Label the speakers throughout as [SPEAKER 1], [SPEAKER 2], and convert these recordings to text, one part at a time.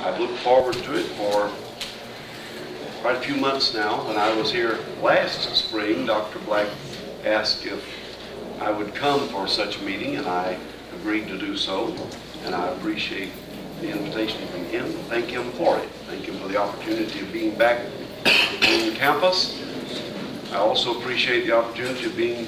[SPEAKER 1] I've looked forward to it for quite a few months now. When I was here last spring, Dr. Black asked if I would come for such a meeting, and I agreed to do so. And I appreciate the invitation from him. Thank him for it. Thank him for the opportunity of being back on campus. I also appreciate the opportunity of being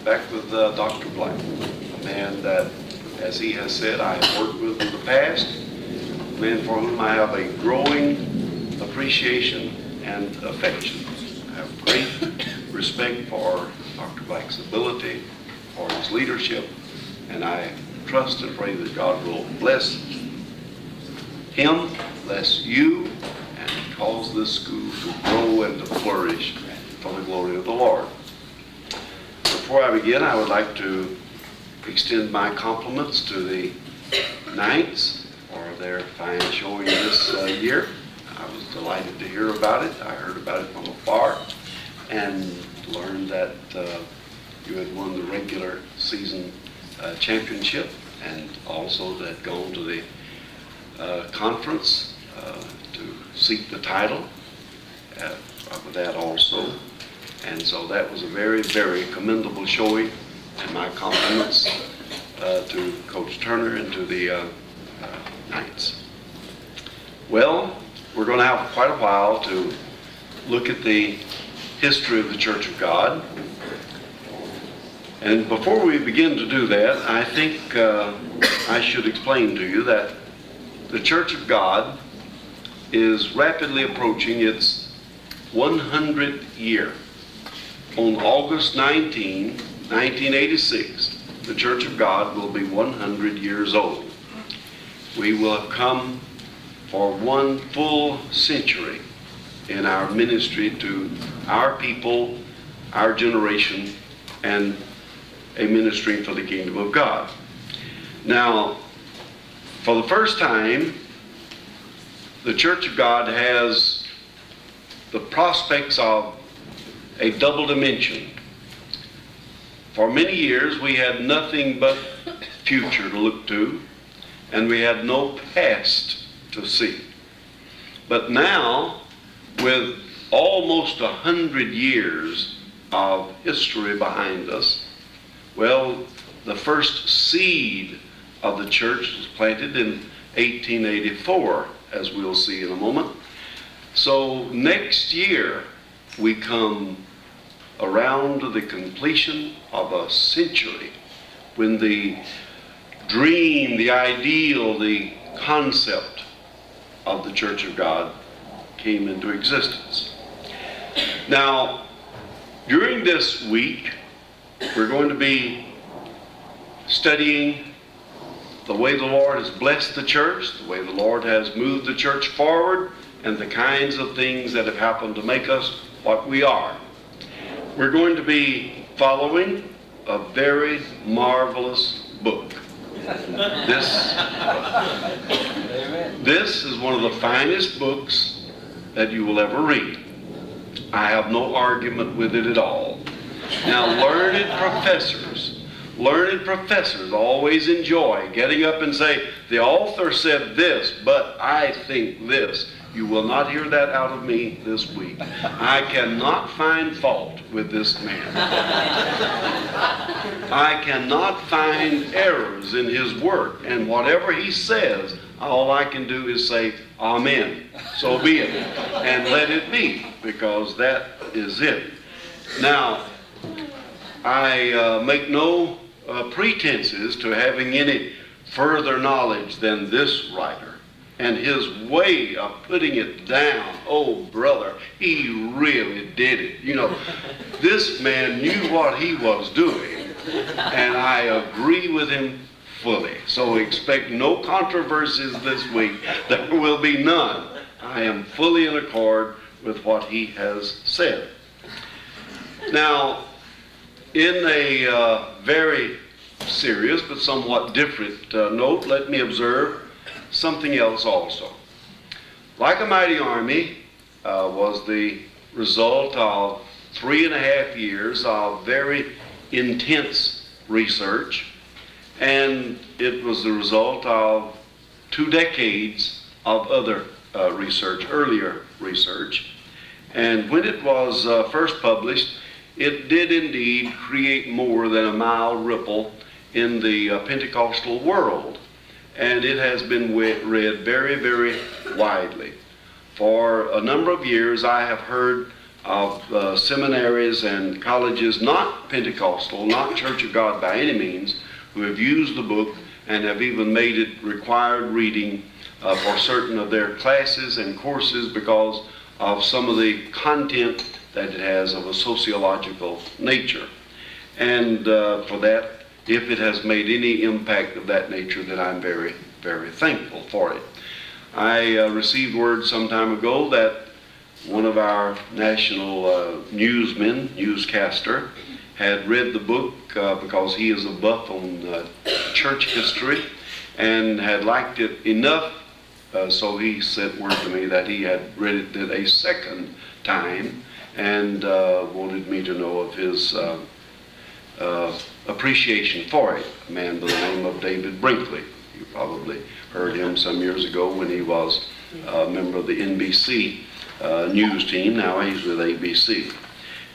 [SPEAKER 1] back with Dr. Black, a man that, as he has said, I have worked with in the past, a man for whom I have a growing appreciation and affection. I have great respect for Dr. Black's ability, for his leadership, and I trust and pray that God will bless him, bless you, and cause this school to grow and to flourish for the glory of the Lord. Before I begin, I would like to extend my compliments to the Knights for their fine showing this year. I was delighted to hear about it. I heard about it from afar and learned that you had won the regular season championship and also that gone to the conference to seek the title of that also. And so that was a very, very commendable showing, and my compliments to Coach Turner and to the Knights. Well, we're going to have quite a while to look at the history of the Church of God. And before we begin to do that, I think I should explain to you that the Church of God is rapidly approaching its 100th year. On August 19, 1986, the Church of God will be 100 years old. We will have come for one full century in our ministry to our people, our generation, and a ministry for the kingdom of God. Now, for the first time, the Church of God has the prospects of a double dimension. For many years, we had nothing but future to look to, and we had no past to see. But now, with almost 100 years of history behind us, well, the first seed of the church was planted in 1884, as we'll see in a moment. So next year, we come around to the completion of a century when the dream, the ideal, the concept of the Church of God came into existence. Now, during this week, we're going to be studying the way the Lord has blessed the church, the way the Lord has moved the church forward, and the kinds of things that have happened to make us what we are. We're going to be following a very marvelous book. This is one of the finest books that you will ever read. I have no argument with it at all. Now, learned professors always enjoy getting up and say, the author said this, but I think this. You will not hear that out of me this week. I cannot find fault with this man. I cannot find errors in his work, and whatever he says, all I can do is say, amen. So be it, and let it be, because that is it. Now, I make no pretenses to having any further knowledge than this writer. And his way of putting it down, oh brother, he really did it. You know, this man knew what he was doing, and I agree with him fully. So expect no controversies this week. There will be none. I am fully in accord with what he has said. Now, in a very serious but somewhat different note, let me observe something else also. Like a Mighty Army was the result of 3.5 years of very intense research, and it was the result of 2 decades of other research, earlier research. And when it was first published, it did indeed create more than a mild ripple in the Pentecostal world. And it has been read very, very widely. For a number of years, I have heard of seminaries and colleges, not Pentecostal, not Church of God by any means, who have used the book and have even made it required reading for certain of their classes and courses because of some of the content that it has of a sociological nature. And for that, if it has made any impact of that nature, then I'm very, very thankful for it. I received word some time ago that one of our national newscaster, had read the book because he is a buff on church history and had liked it enough, so he sent word to me that he had read it a second time and wanted me to know of his appreciation for it. A man by the name of David Brinkley. You probably heard him some years ago when he was a member of the NBC news team. Now he's with ABC.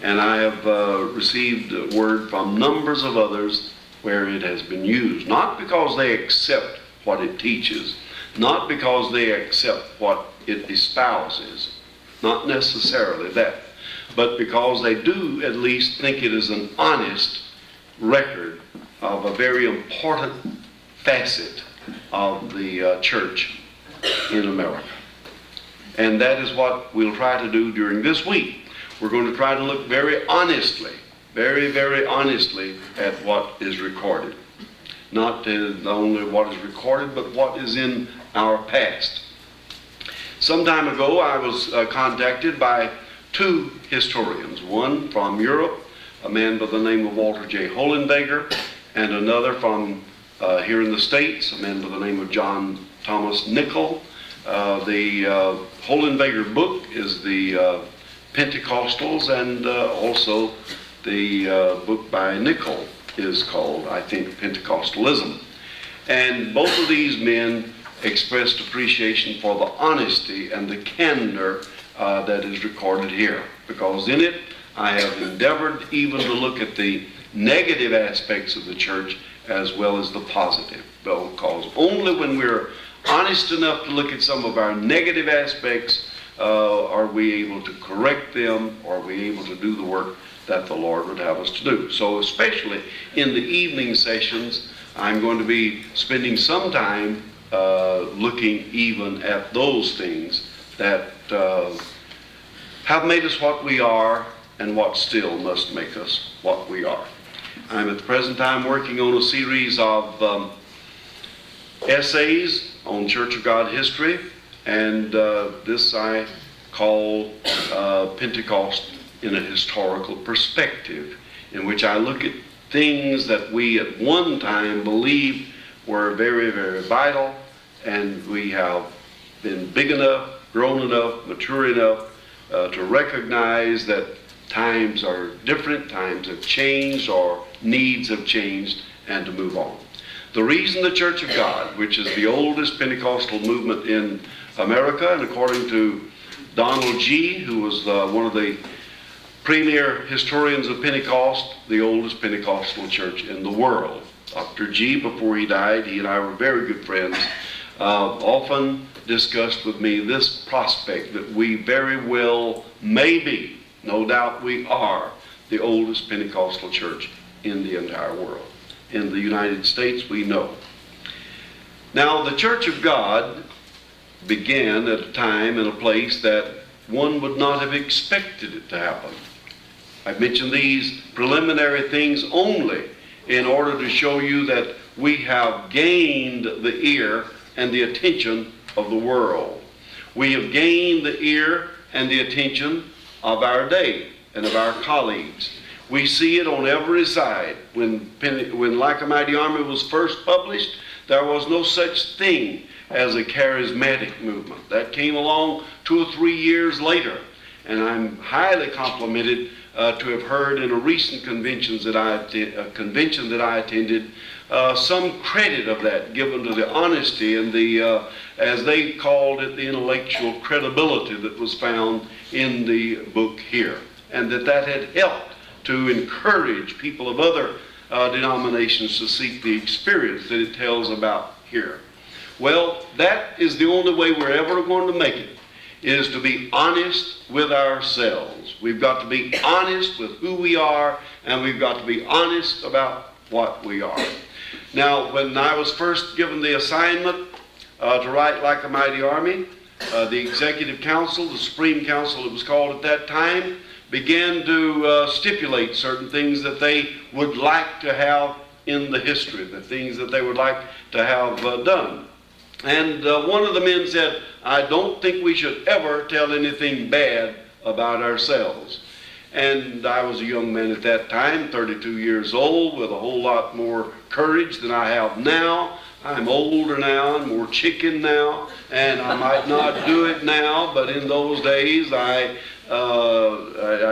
[SPEAKER 1] And I have received word from numbers of others where it has been used, not because they accept what it teaches, not because they accept what it espouses, not necessarily that, but because they do at least think it is an honest record of a very important facet of the church in America. And that is what we'll try to do during this week. We're going to try to look very honestly, very, very honestly at what is recorded. Not only what is recorded, but what is in our past. Some time ago, I was contacted by two historians, one from Europe, a man by the name of Walter J. Holenberger, and another from here in the States, a man by the name of John Thomas Nickel. The Holenberger book is the Pentecostals, and also the book by Nickel is called, I think, Pentecostalism. And both of these men expressed appreciation for the honesty and the candor that is recorded here, because in it I have endeavored even to look at the negative aspects of the church as well as the positive, because only when we're honest enough to look at some of our negative aspects are we able to correct them, or are we able to do the work that the Lord would have us to do. So especially in the evening sessions, I'm going to be spending some time looking even at those things that have made us what we are and what still must make us what we are. I'm at the present time working on a series of essays on Church of God history, and this I call Pentecost in a historical perspective, in which I look at things that we at one time believed were very, very vital, and we have been big enough, grown enough, mature enough to recognize that times are different, times have changed, or needs have changed, and to move on. The reason the Church of God, which is the oldest Pentecostal movement in America, and according to Donald G., who was one of the premier historians of Pentecost, the oldest Pentecostal church in the world. Dr. G., before he died, he and I were very good friends, often discussed with me this prospect that we very well may be, no doubt we are, the oldest Pentecostal church in the entire world. In the United States, we know. Now, the Church of God began at a time and a place that one would not have expected it to happen. I've mentioned these preliminary things only in order to show you that we have gained the ear and the attention of the world. We have gained the ear and the attention of our day and of our colleagues. We see it on every side. When Like a Mighty Army was first published, there was no such thing as a charismatic movement. That came along 2 or 3 years later. And I'm highly complimented to have heard in a recent convention that I attended some credit of that given to the honesty and the, as they called it, the intellectual credibility that was found in the book here, and that had helped to encourage people of other denominations to seek the experience that it tells about here. Well, that is the only way we're ever going to make it, is to be honest with ourselves. We've got to be honest with who we are, and we've got to be honest about what we are. Now, when I was first given the assignment to write Like a Mighty Army, the Executive Council, the Supreme Council it was called at that time, began to stipulate certain things that they would like to have in the history, the things that they would like to have done. And one of the men said, I don't think we should ever tell anything bad about ourselves. And I was a young man at that time, 32 years old, with a whole lot more courage than I have now. I'm older now and more chicken now, and I might not do it now, but in those days I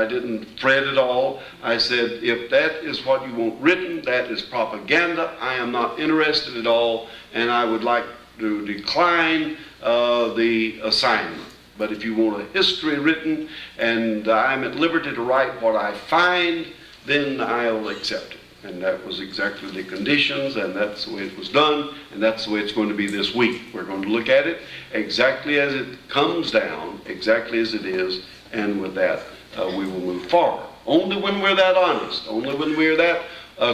[SPEAKER 1] didn't fret at all. I said, if that is what you want written, that is propaganda. I am not interested at all, and I would like to decline the assignment. But if you want a history written and I'm at liberty to write what I find, then I'll accept it. And that was exactly the conditions, and that's the way it was done, and that's the way it's going to be this week. We're going to look at it exactly as it comes down, exactly as it is, and with that we will move forward. Only when we're that honest, only when we're that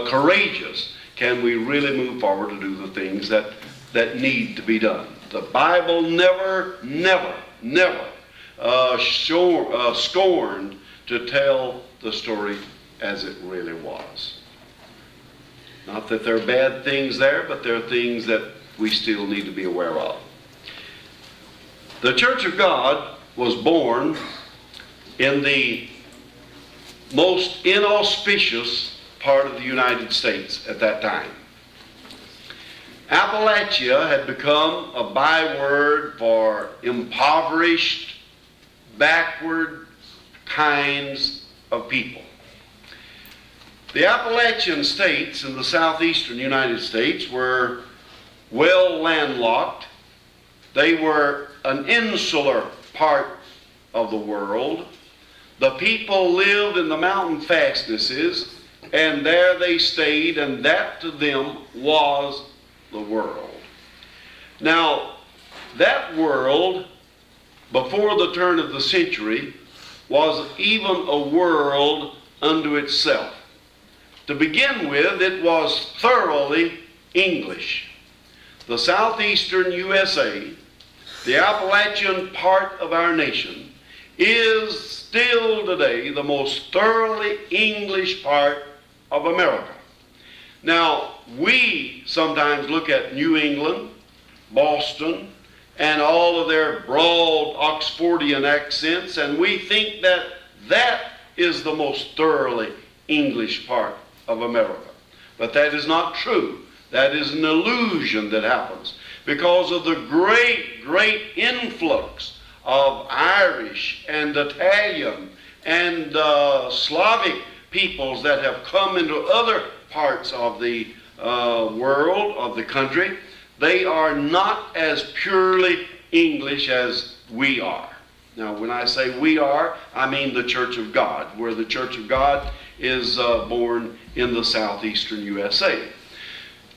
[SPEAKER 1] courageous, can we really move forward to do the things that need to be done. The Bible never scorned to tell the story as it really was. Not that there are bad things there, but there are things that we still need to be aware of. The Church of God was born in the most inauspicious part of the United States at that time. Appalachia had become a byword for impoverished, backward kinds of people. The Appalachian states in the southeastern United States were well landlocked. They were an insular part of the world. The people lived in the mountain fastnesses, and there they stayed, and that to them was the world. Now, that world, before the turn of the century, was even a world unto itself. To begin with, it was thoroughly English. The southeastern USA, the Appalachian part of our nation, is still today the most thoroughly English part of America. Now, we sometimes look at New England, Boston, and all of their broad Oxfordian accents, and we think that that is the most thoroughly English part of America. But that is not true. That is an illusion that happens because of the great influx of Irish and Italian and Slavic peoples that have come into other parts of the world, of the country. They are not as purely English as we are. Now, when I say we are, I mean the Church of God, where the Church of God is born in the southeastern USA.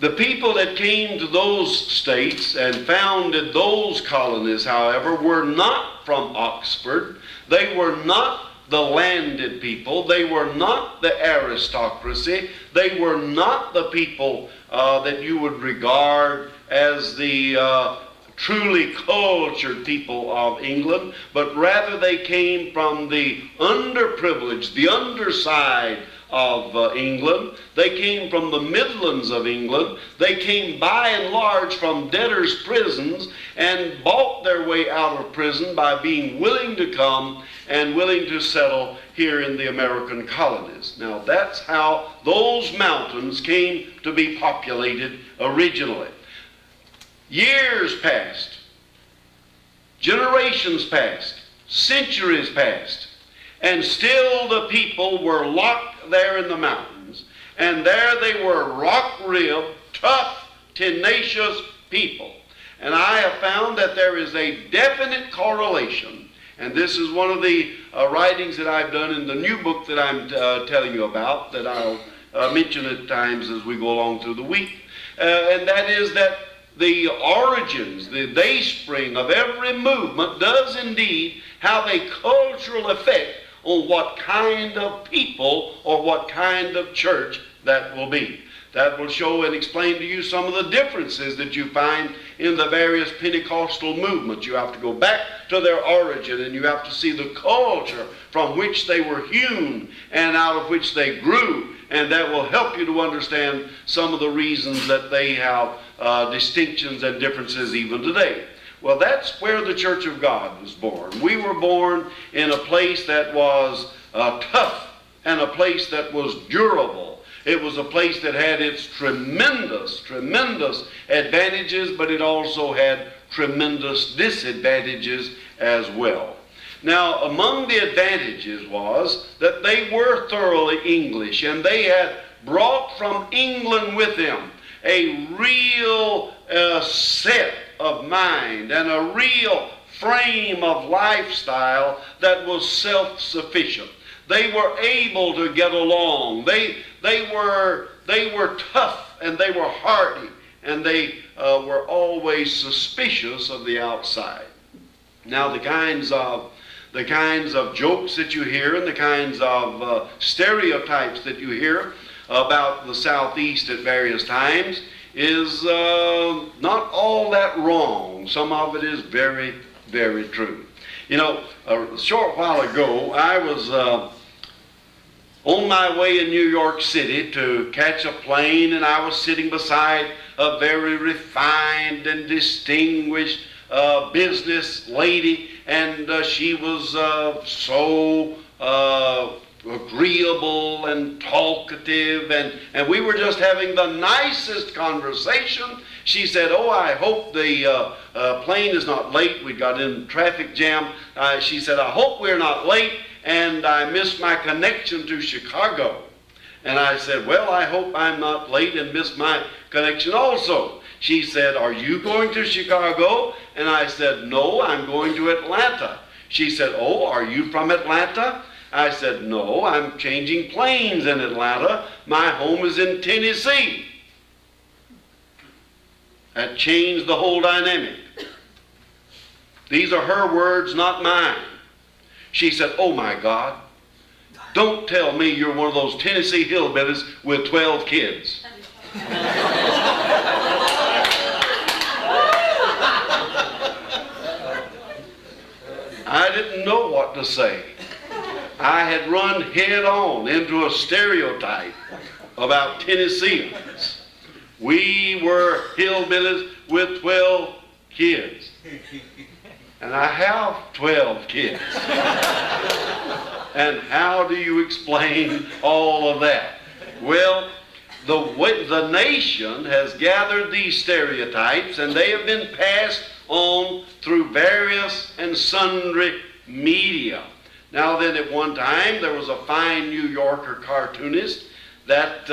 [SPEAKER 1] The people that came to those states and founded those colonies, however, were not from Oxford. They were not the landed people. They were not the aristocracy. They were not the people that you would regard as the truly cultured people of England, but rather they came from the underprivileged, the underside of England. They came from the Midlands of England. They came by and large from debtors' prisons and bought their way out of prison by being willing to come and willing to settle here in the American colonies. Now, that's how those mountains came to be populated originally. Years passed, generations passed, centuries passed, And still the people were locked there in the mountains. And there they were, rock-ribbed, tough, tenacious people. And I have found that there is a definite correlation. And this is one of the writings that I've done in the new book that I'm telling you about, that I'll mention at times as we go along through the week. And that is that the origins, the dayspring of every movement does indeed have a cultural effect on what kind of people or what kind of church that will be. That will show and explain to you some of the differences that you find in the various Pentecostal movements. You have to go back to their origin, and you have to see the culture from which they were hewn and out of which they grew. And that will help you to understand some of the reasons that they have distinctions and differences even today. Well, that's where the Church of God was born. We were born in a place that was tough and a place that was durable. It was a place that had its tremendous, tremendous advantages, but it also had tremendous disadvantages as well. Now, among the advantages was that they were thoroughly English, and they had brought from England with them a real set of mind and a real frame of lifestyle that was self-sufficient. They were able to get along. They were tough, and they were hardy, and they were always suspicious of the outside. Now, the kinds of jokes that you hear and the kinds of stereotypes that you hear about the Southeast at various times is not all that wrong. Some of it is very, very true. You know, a short while ago, I was on my way in New York City to catch a plane, and I was sitting beside a very refined and distinguished business lady, and she was so agreeable and talkative, and we were just having the nicest conversation. She said, "Oh, I hope the plane is not late. We got in traffic jam." She said, "I hope we're not late, and I missed my connection to Chicago." And I said, "Well, I hope I'm not late and miss my connection also." She said, "Are you going to Chicago?" And I said, "No, I'm going to Atlanta." She said, "Oh, are you from Atlanta?" I said, "No, I'm changing planes in Atlanta. My home is in Tennessee." That changed the whole dynamic. These are her words, not mine. She said, "Oh my God, don't tell me you're one of those Tennessee hillbillies with 12 kids." I didn't know what to say. I had run head on into a stereotype about Tennesseans. We were hillbillies with 12 kids. And I have 12 kids. And how do you explain all of that? Well, the nation has gathered these stereotypes, and they have been passed on through various and sundry media. Now then, at one time, there was a fine New Yorker cartoonist that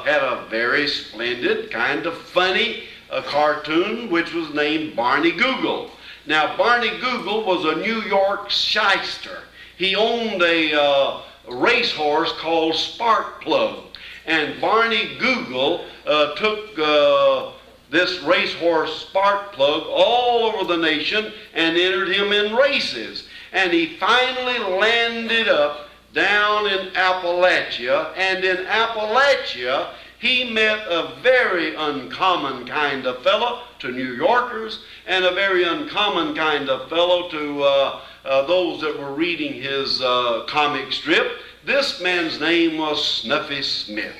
[SPEAKER 1] had a very splendid, kind of funny cartoon, which was named Barney Google. Now, Barney Google was a New York shyster. He owned a racehorse called Sparkplug. And Barney Google took this racehorse Sparkplug all over the nation and entered him in races. And he finally landed up down in Appalachia. And in Appalachia, he met a very uncommon kind of fellow to New Yorkers, and a very uncommon kind of fellow to those that were reading his comic strip. This man's name was Snuffy Smith.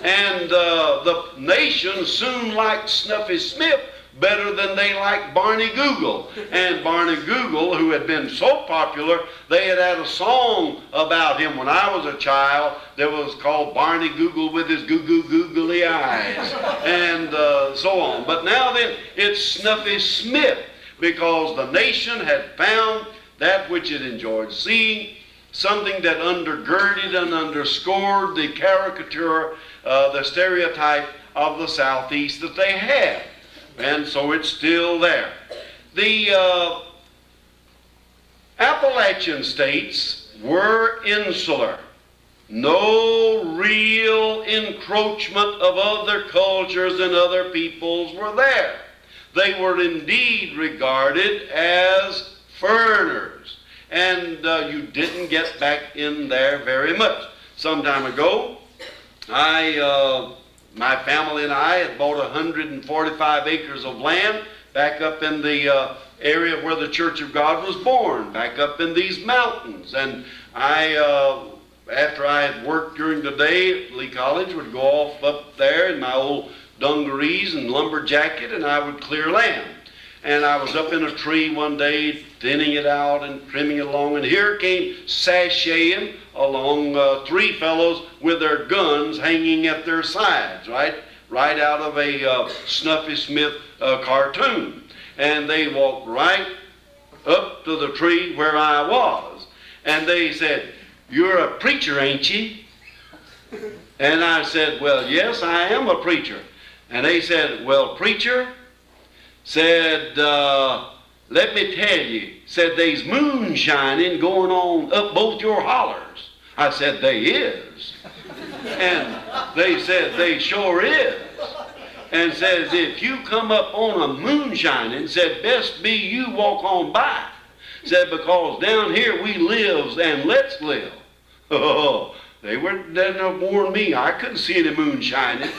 [SPEAKER 1] And the nation soon liked Snuffy Smith better than they liked Barney Google. And Barney Google, who had been so popular, they had a song about him when I was a child that was called Barney Google with his googly eyes, and so on. But now then, it's Snuffy Smith, because the nation had found that which it enjoyed seeing, something that undergirded and underscored the caricature, the stereotype of the Southeast that they had. And so it's still there. The Appalachian states were insular. No real encroachment of other cultures and other peoples were there. They were indeed regarded as foreigners. And you didn't get back in there very much. Some time ago, my family and I had bought 145 acres of land back up in the area where the Church of God was born, back up in these mountains. And after I had worked during the day at Lee College, would go off up there in my old dungarees and lumber jacket, and I would clear land. And I was up in a tree one day, thinning it out and trimming it along, and here came sashaying along three fellows with their guns hanging at their sides, right out of a Snuffy Smith cartoon. And they walked right up to the tree where I was, and they said, "You're a preacher, ain't you?" And I said, "Well, yes, I am a preacher." And they said, "Well, preacher," said, "let me tell you," said, "there's moonshining going on up both your hollers." I said, "They is." And they said, "They sure is." And says, "If you come up on a moonshining," said, "best be you walk on by." Said, "because down here we lives and let's live." Oh, they didn't warn me. I couldn't see any moonshining.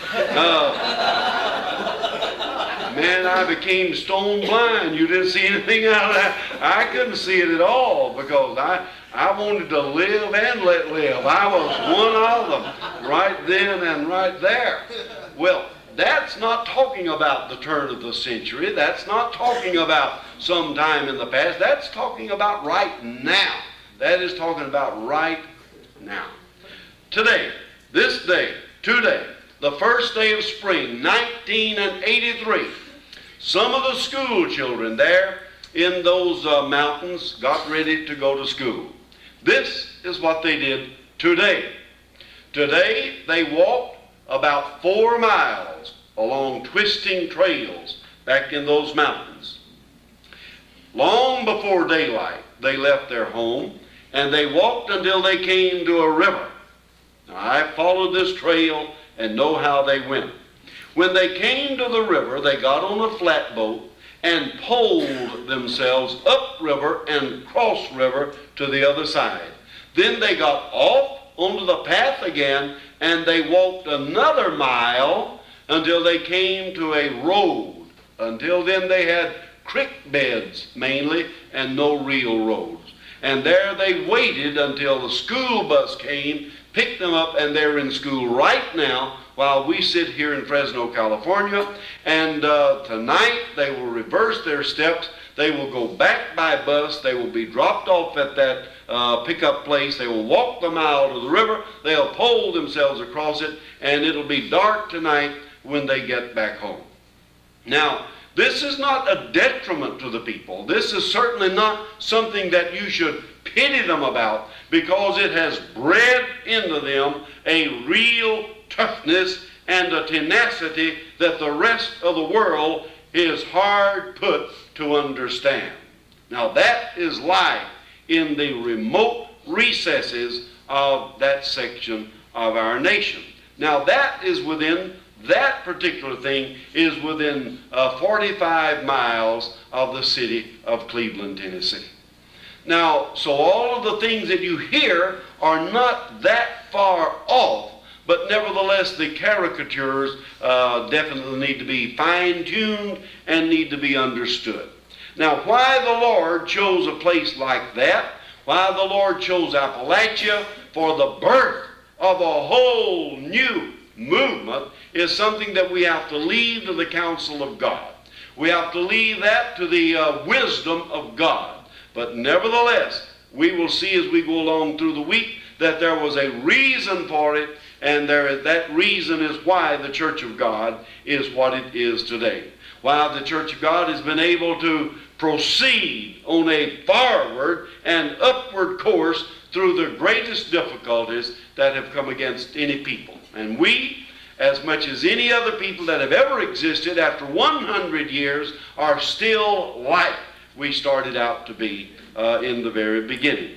[SPEAKER 1] Man, I became stone blind. You didn't see anything out of that. I couldn't see it at all because I wanted to live and let live. I was one of them right then and right there. Well, that's not talking about the turn of the century. That's not talking about some time in the past. That's talking about right now. That is talking about right now. Today, this day, today, the first day of spring, 1983, some of the school children there in those mountains got ready to go to school. This is what they did today. Today, they walked about 4 miles along twisting trails back in those mountains. Long before daylight, they left their home and they walked until they came to a river. Now, I followed this trail and know how they went. When they came to the river, they got on a flatboat and poled themselves upriver and cross river to the other side. Then they got off onto the path again and they walked another mile until they came to a road. Until then they had creek beds mainly and no real roads. And there they waited until the school bus came, picked them up, and they're in school right now while we sit here in Fresno, California. And tonight they will reverse their steps. They will go back by bus. They will be dropped off at that pickup place. They will walk the mile to the river. They'll pole themselves across it, and it'll be dark tonight when they get back home. Now, this is not a detriment to the people. This is certainly not something that you should pity them about, because it has bred into them a real toughness and a tenacity that the rest of the world is hard put to understand. Now, that is life in the remote recesses of that section of our nation. Now, that particular thing is within 45 miles of the city of Cleveland, Tennessee. Now, so all of the things that you hear are not that far off, but nevertheless the caricatures definitely need to be fine-tuned and need to be understood. Now, why the Lord chose a place like that, why the Lord chose Appalachia for the birth of a whole new movement, is something that we have to leave to the counsel of God. We have to leave that to the wisdom of God. But nevertheless, we will see as we go along through the week that there was a reason for it, and that reason is why the Church of God is what it is today. Why the Church of God has been able to proceed on a forward and upward course through the greatest difficulties that have come against any people. And we, as much as any other people that have ever existed, after 100 years, are still like we started out to be in the very beginning.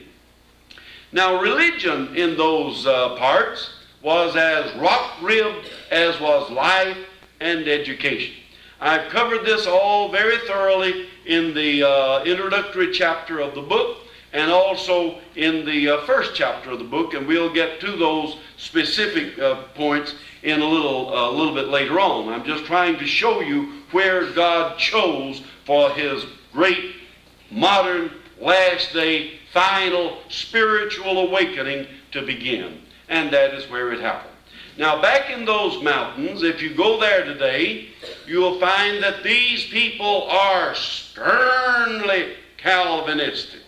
[SPEAKER 1] Now, religion in those parts was as rock-ribbed as was life and education. I've covered this all very thoroughly in the introductory chapter of the book, and also in the first chapter of the book, and we'll get to those specific points in a little bit later on. I'm just trying to show you where God chose for His great, modern, last-day, final spiritual awakening to begin, and that is where it happened. Now, back in those mountains, if you go there today, you will find that these people are sternly Calvinistic.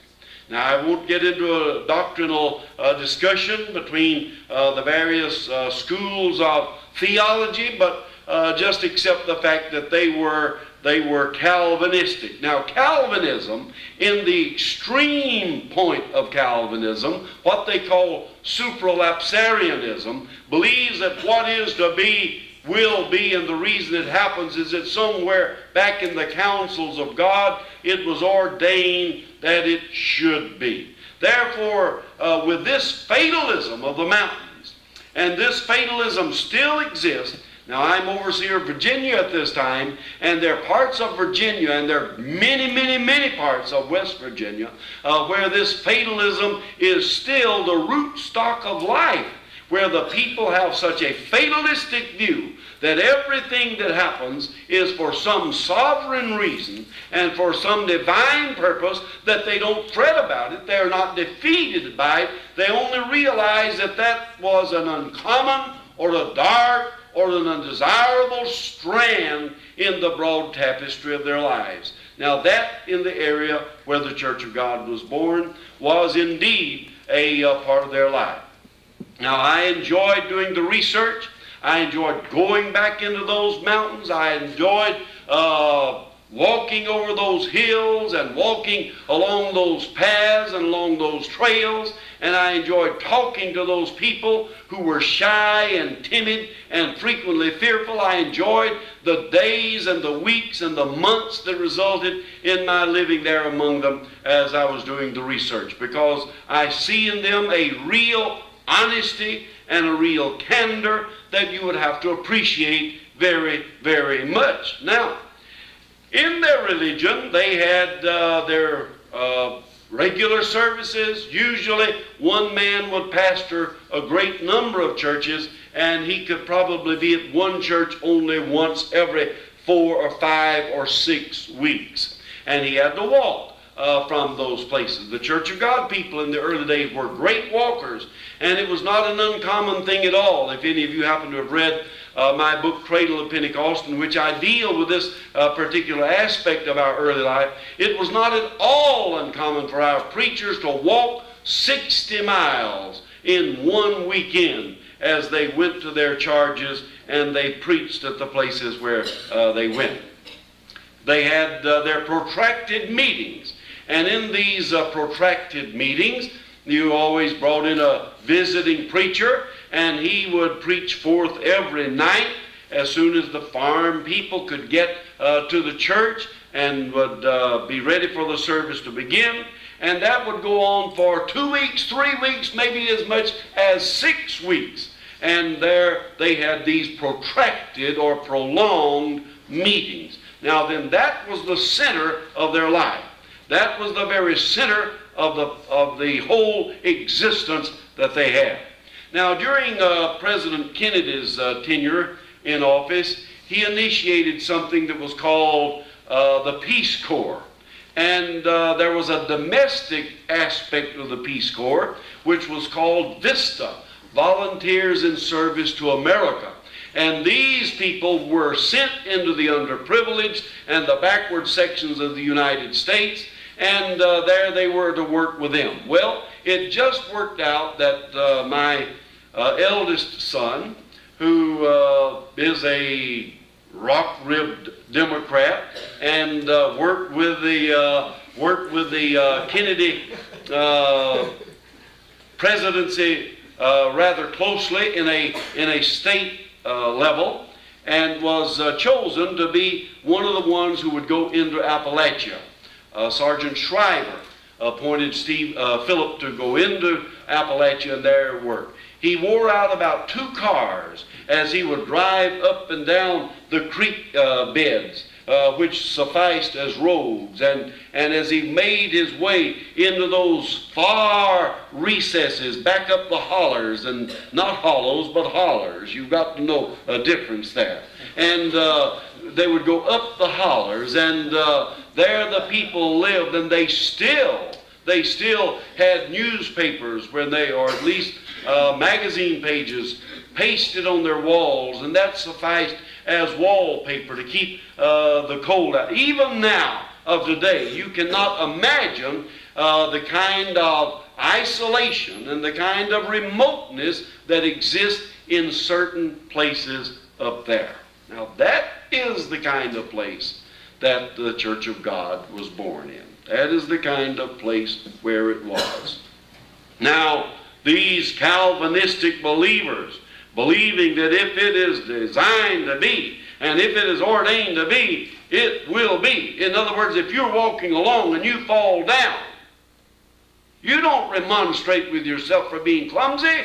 [SPEAKER 1] Now, I won't get into a doctrinal discussion between the various schools of theology, but just accept the fact that they were Calvinistic. Now, Calvinism, in the extreme point of Calvinism, what they call supralapsarianism, believes that what is to be will be, and the reason it happens is that somewhere back in the counsels of God, it was ordained that it should be. Therefore, with this fatalism of the mountains, and this fatalism still exists. Now, I'm overseer of Virginia at this time, and there are parts of Virginia, and there are many, many, many parts of West Virginia, where this fatalism is still the root stock of life, where the people have such a fatalistic view that everything that happens is for some sovereign reason and for some divine purpose, that they don't fret about it. They're not defeated by it. They only realize that that was an uncommon or a dark or an undesirable strand in the broad tapestry of their lives. Now, that in the area where the Church of God was born was indeed a part of their life. Now, I enjoyed doing the research. I enjoyed going back into those mountains. I enjoyed walking over those hills and walking along those paths and along those trails. And I enjoyed talking to those people who were shy and timid and frequently fearful. I enjoyed the days and the weeks and the months that resulted in my living there among them as I was doing the research, because I see in them a real honesty and a real candor that you would have to appreciate very, very much. Now, in their religion, they had their regular services. Usually, one man would pastor a great number of churches, and he could probably be at one church only once every 4 or 5 or 6 weeks. And he had to walk from those places. The Church of God people in the early days were great walkers, and it was not an uncommon thing at all. If any of you happen to have read my book, Cradle of Pentecost, in which I deal with this particular aspect of our early life, it was not at all uncommon for our preachers to walk 60 miles in one weekend as they went to their charges and they preached at the places where they went. They had their protracted meetings, and in these protracted meetings, you always brought in a visiting preacher, and he would preach forth every night as soon as the farm people could get to the church and would be ready for the service to begin. And that would go on for 2 weeks, 3 weeks, maybe as much as 6 weeks. And there they had these protracted or prolonged meetings. Now then, that was the center of their life. That was the very center of the whole existence that they had. Now, during President Kennedy's tenure in office, he initiated something that was called the Peace Corps. And there was a domestic aspect of the Peace Corps, which was called VISTA, Volunteers in Service to America. And these people were sent into the underprivileged and the backward sections of the United States, and there they were to work with them. Well, it just worked out that my eldest son, who is a rock-ribbed Democrat and worked with the Kennedy presidency rather closely in a state level, and was chosen to be one of the ones who would go into Appalachia. Sergeant Shriver appointed Philip to go into Appalachia and there work. He wore out about 2 cars as he would drive up and down the creek beds, which sufficed as roads, and as he made his way into those far recesses, back up the hollers, and not hollows, but hollers. You've got to know a difference there. And they would go up the hollers, and there the people lived, and they still had newspapers where they, or at least magazine pages, pasted on their walls, and that sufficed as wallpaper to keep the cold out. Even now of today, you cannot imagine the kind of isolation and the kind of remoteness that exists in certain places up there. Now that is the kind of place that the Church of God was born in. That is the kind of place where it was. Now, these Calvinistic believers, believing that if it is designed to be, and if it is ordained to be, it will be. In other words, if you're walking along and you fall down, you don't remonstrate with yourself for being clumsy.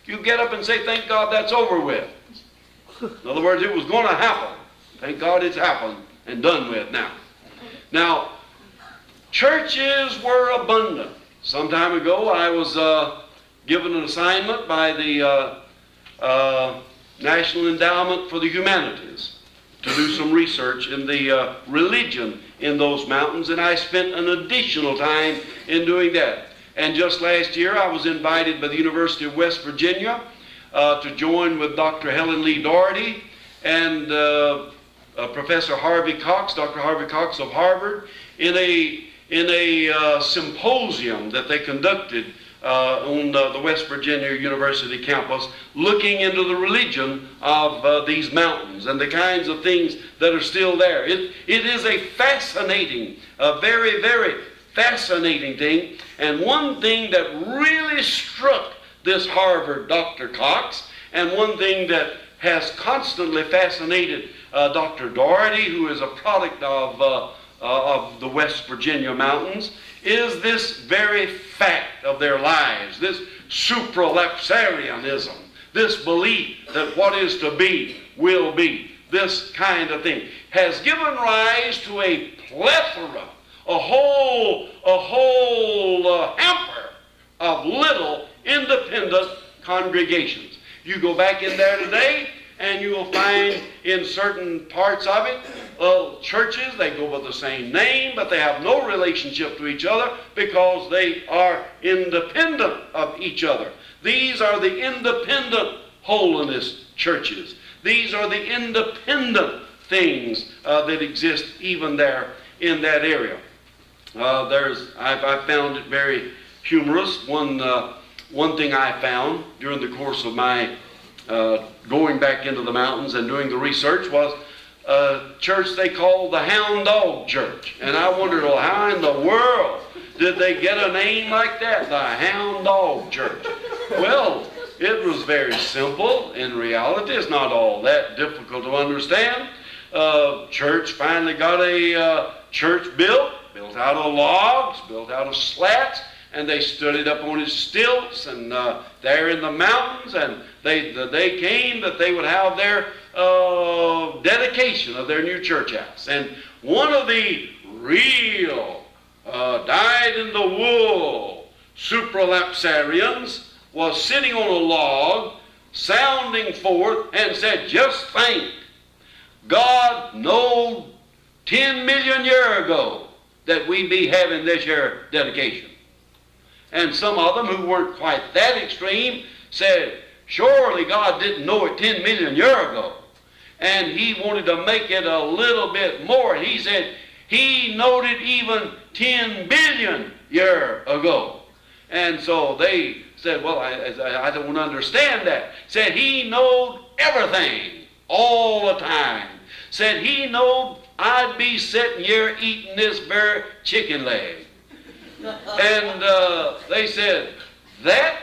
[SPEAKER 1] You get up and say, thank God that's over with. In other words, it was going to happen. Thank God it's happened and done with now. Now, churches were abundant. Some time ago, I was given an assignment by the National Endowment for the Humanities to do some research in the religion in those mountains, and I spent an additional time in doing that. And just last year, I was invited by the University of West Virginia to join with Dr. Helen Lee Doherty and Professor Harvey Cox, Dr. Harvey Cox of Harvard, in a symposium that they conducted on the West Virginia University campus, looking into the religion of these mountains and the kinds of things that are still there. It is a fascinating, a very, very fascinating thing. And one thing that really struck this Harvard Dr. Cox, and one thing that has constantly fascinated Dr. Doherty, who is a product of the West Virginia mountains, is this very fact of their lives, this supralapsarianism, this belief that what is to be will be, this kind of thing, has given rise to a plethora, a whole hamper of little independent congregations. You go back in there today, and you will find in certain parts of it, churches, they go by the same name, but they have no relationship to each other because they are independent of each other. These are the independent holiness churches. These are the independent things that exist even there in that area. I found it very humorous. One thing I found during the course of my going back into the mountains and doing the research was a church they called the Hound Dog Church. And I wondered, well, how in the world did they get a name like that, the Hound Dog Church? Well, it was very simple. In reality, it's not all that difficult to understand. Church finally got a church built out of logs, built out of slats, and they stood it up on its stilts, and there in the mountains, and the day came that they would have their dedication of their new church house. And one of the real dyed-in-the-wool supralapsarians was sitting on a log, sounding forth, and said, just think, God knowed 10 million years ago that we'd be having this here dedication. And some of them who weren't quite that extreme said, surely God didn't know it 10 million years ago. And he wanted to make it a little bit more. He said, he knowed it even 10 billion years ago. And so they said, well, I don't understand that. Said he knowed everything all the time. Said he knowed I'd be sitting here eating this very chicken leg. And they said, that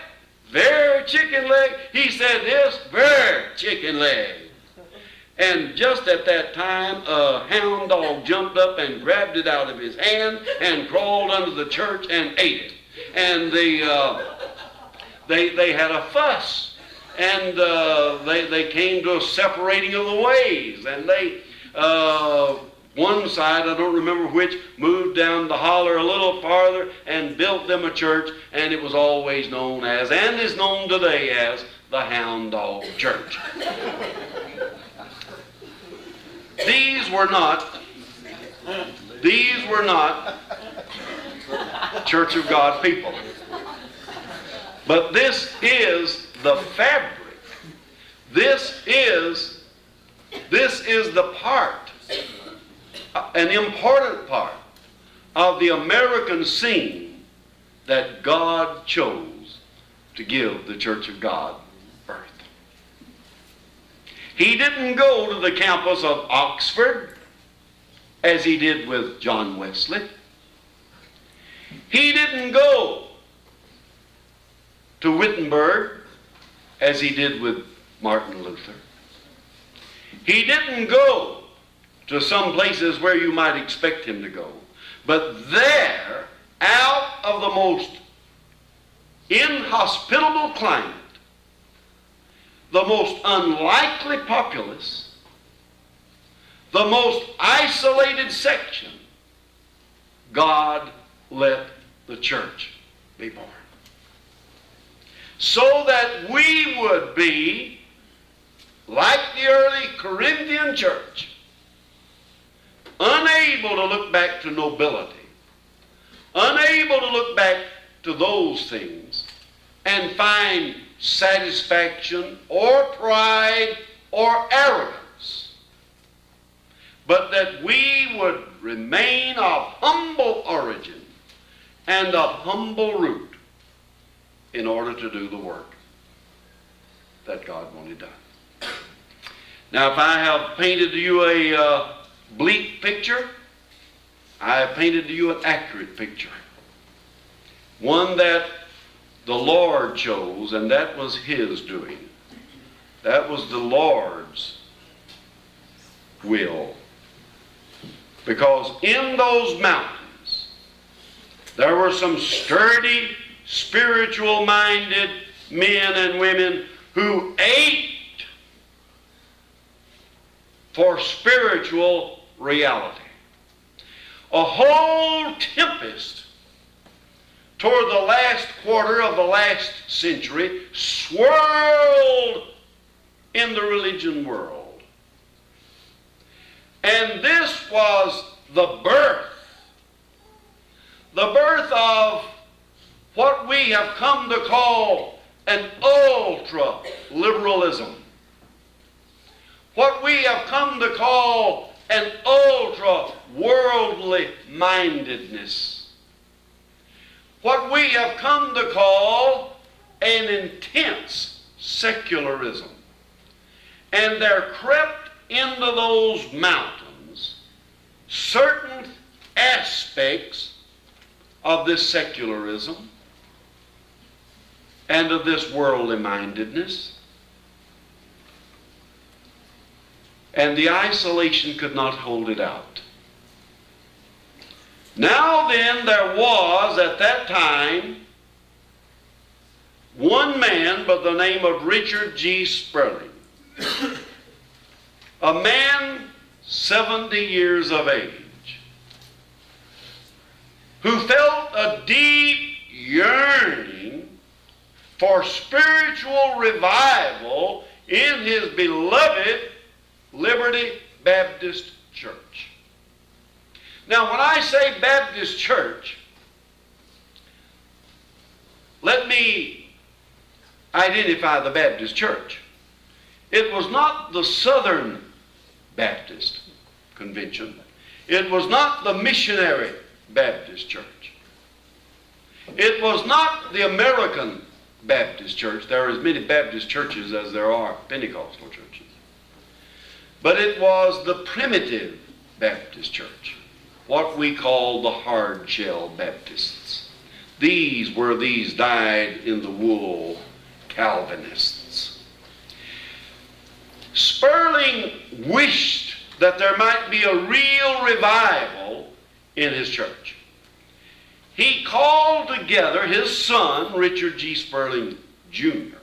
[SPEAKER 1] very chicken leg? He said, this very chicken leg. And just at that time, a hound dog jumped up and grabbed it out of his hand and crawled under the church and ate it. And they had a fuss. And they came to a separating of the ways. And they, one side, I don't remember which, moved down the holler a little farther and built them a church. And it was always known as, and is known today as, the Hound Dog Church. These were not Church of God people. But this is the fabric. This is the part, an important part of the American scene that God chose to give the Church of God birth. He didn't go to the campus of Oxford as he did with John Wesley. He didn't go to Wittenberg as he did with Martin Luther. He didn't go to some places where you might expect him to go. But there, out of the most inhospitable climate, the most unlikely populace, the most isolated section, God let the church be born. So that we would be, like the early Corinthian church, unable to look back to nobility, unable to look back to those things and find satisfaction or pride or arrogance, but that we would remain of humble origin and of humble root in order to do the work that God wanted done. Now, if I have painted to you a bleak picture, I have painted to you an accurate picture. One that the Lord chose, and that was His doing. That was the Lord's will. Because in those mountains, there were some sturdy, spiritual-minded men and women who ate for spiritual reality. A whole tempest toward the last quarter of the last century swirled in the religion world. And this was the birth of what we have come to call an ultra-liberalism. What we have come to call an ultra-worldly mindedness. What we have come to call an intense secularism. And there crept into those mountains certain aspects of this secularism and of this worldly mindedness. And the isolation could not hold it out. Now then, there was at that time one man by the name of Richard G. Sperling, a man 70 years of age, who felt a deep yearning for spiritual revival in his beloved Liberty Baptist Church. Now, when I say Baptist Church, let me identify the Baptist Church. It was not the Southern Baptist Convention. It was not the Missionary Baptist Church. It was not the American Baptist Church. There are as many Baptist churches as there are Pentecostal churches. But it was the primitive Baptist church, what we call the hard shell Baptists. These were these dyed-in-the-wool Calvinists. Sperling wished that there might be a real revival in his church. He called together his son, Richard G. Sperling Jr.,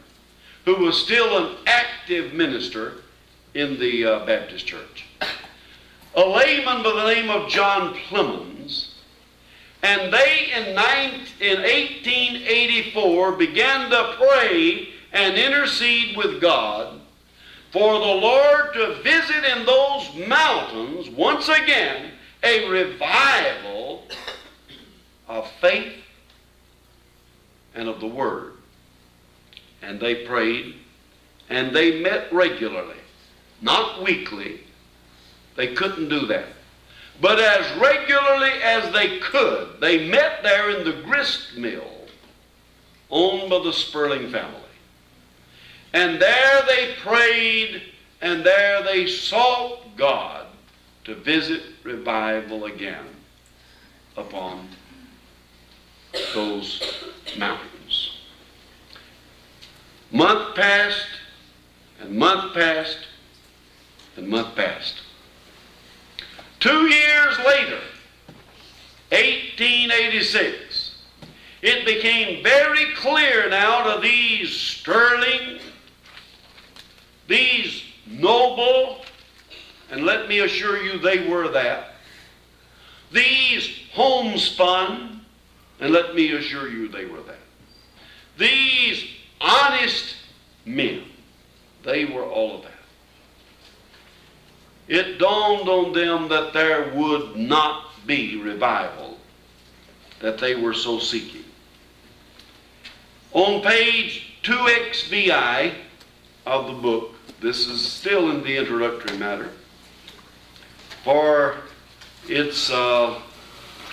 [SPEAKER 1] who was still an active minister in the Baptist church, a layman by the name of John Clemens, and they in 1884 began to pray and intercede with God for the Lord to visit in those mountains once again a revival of faith and of the Word. And they prayed, and they met regularly, not weekly. They couldn't do that. But as regularly as they could, they met there in the grist mill owned by the Sperling family. And there they prayed, and there they sought God to visit revival again upon those mountains. Month passed, and month passed, and month passed. 2 years later, 1886, it became very clear now to these sterling, these noble, and let me assure you they were that, these homespun, and let me assure you they were that, these honest men, they were all of that. It dawned on them that there would not be revival that they were so seeking. On page 2XVI of the book, this is still in the introductory matter, for its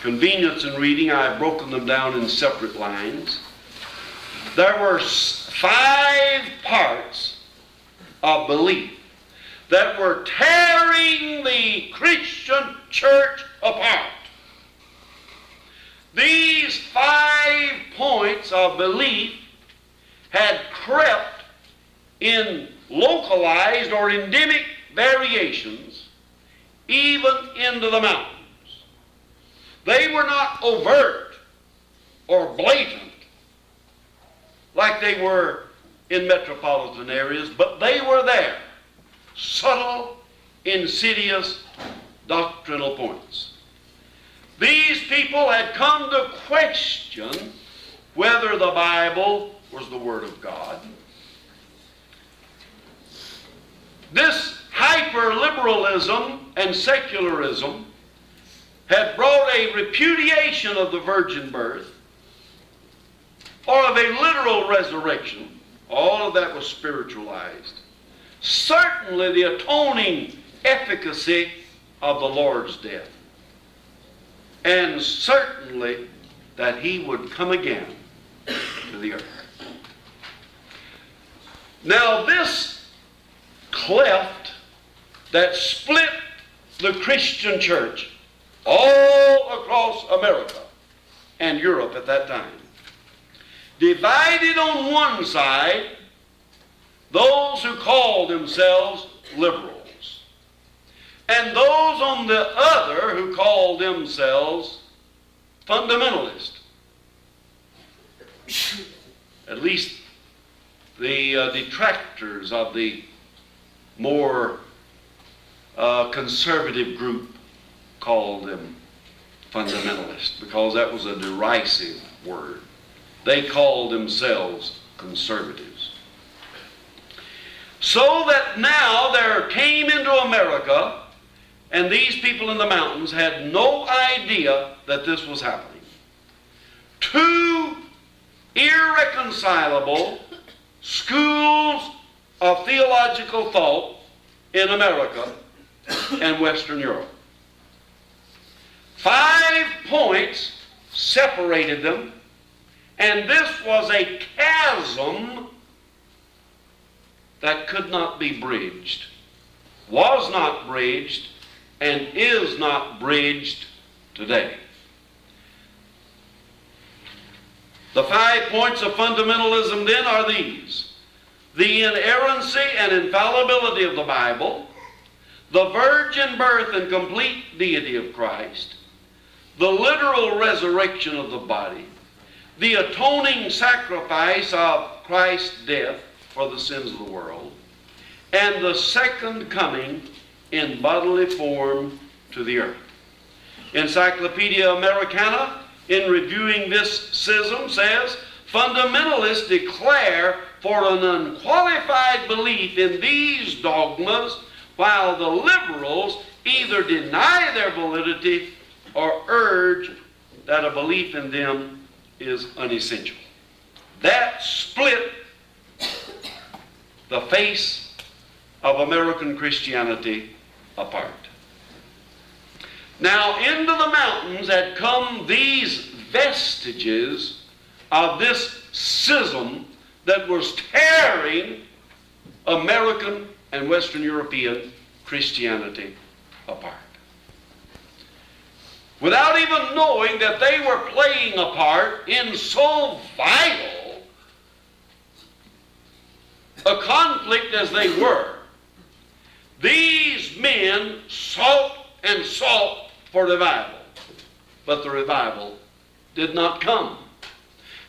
[SPEAKER 1] convenience in reading, I have broken them down in separate lines. There were 5 parts of belief that were tearing the Christian church apart. These 5 points of belief had crept in localized or endemic variations even into the mountains. They were not overt or blatant like they were in metropolitan areas, but they were there. Subtle, insidious, doctrinal points. These people had come to question whether the Bible was the Word of God. This hyper-liberalism and secularism had brought a repudiation of the virgin birth or of a literal resurrection. All of that was spiritualized. Certainly the atoning efficacy of the Lord's death. And certainly that He would come again to the earth. Now this cleft that split the Christian church all across America and Europe at that time, divided on one side those who called themselves liberals, and those on the other who called themselves fundamentalists. At least the detractors of the more conservative group called them fundamentalists, because that was a derisive word. They called themselves conservatives. So that now there came into America, and these people in the mountains had no idea that this was happening, 2 irreconcilable schools of theological thought in America and Western Europe. 5 points separated them, and this was a chasm that could not be bridged, was not bridged, and is not bridged today. The 5 points of fundamentalism then are these: the inerrancy and infallibility of the Bible, the virgin birth and complete deity of Christ, the literal resurrection of the body, the atoning sacrifice of Christ's death for the sins of the world, and the second coming in bodily form to the earth. Encyclopedia Americana, in reviewing this schism, says, fundamentalists declare for an unqualified belief in these dogmas, while the liberals either deny their validity or urge that a belief in them is unessential. That split the face of American Christianity apart. Now, into the mountains had come these vestiges of this schism that was tearing American and Western European Christianity apart. Without even knowing that they were playing a part in so vital a conflict as they were, these men sought and sought for revival. But the revival did not come.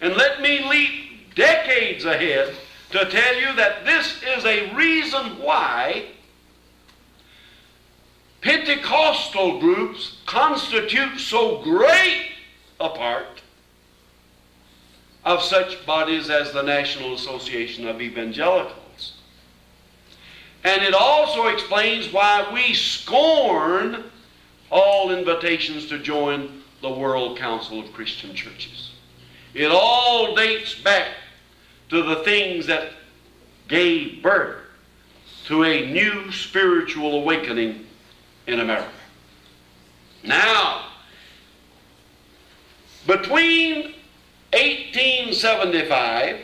[SPEAKER 1] And let me leap decades ahead to tell you that this is a reason why Pentecostal groups constitute so great a part of such bodies as the National Association of Evangelicals. And it also explains why we scorn all invitations to join the World Council of Christian Churches. It all dates back to the things that gave birth to a new spiritual awakening in America. Now, between 1875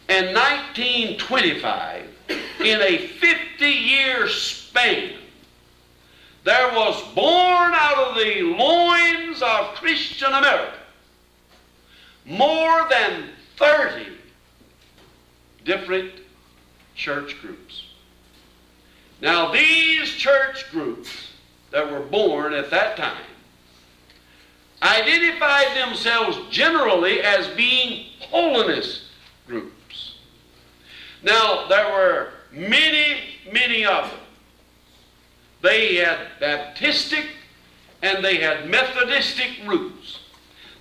[SPEAKER 1] and 1925, in a 50-year span, there was born out of the loins of Christian America more than 30 different church groups. Now, these church groups that were born at that time identified themselves generally as being holiness groups. Now, there were many of them. They had Baptistic and they had Methodistic roots.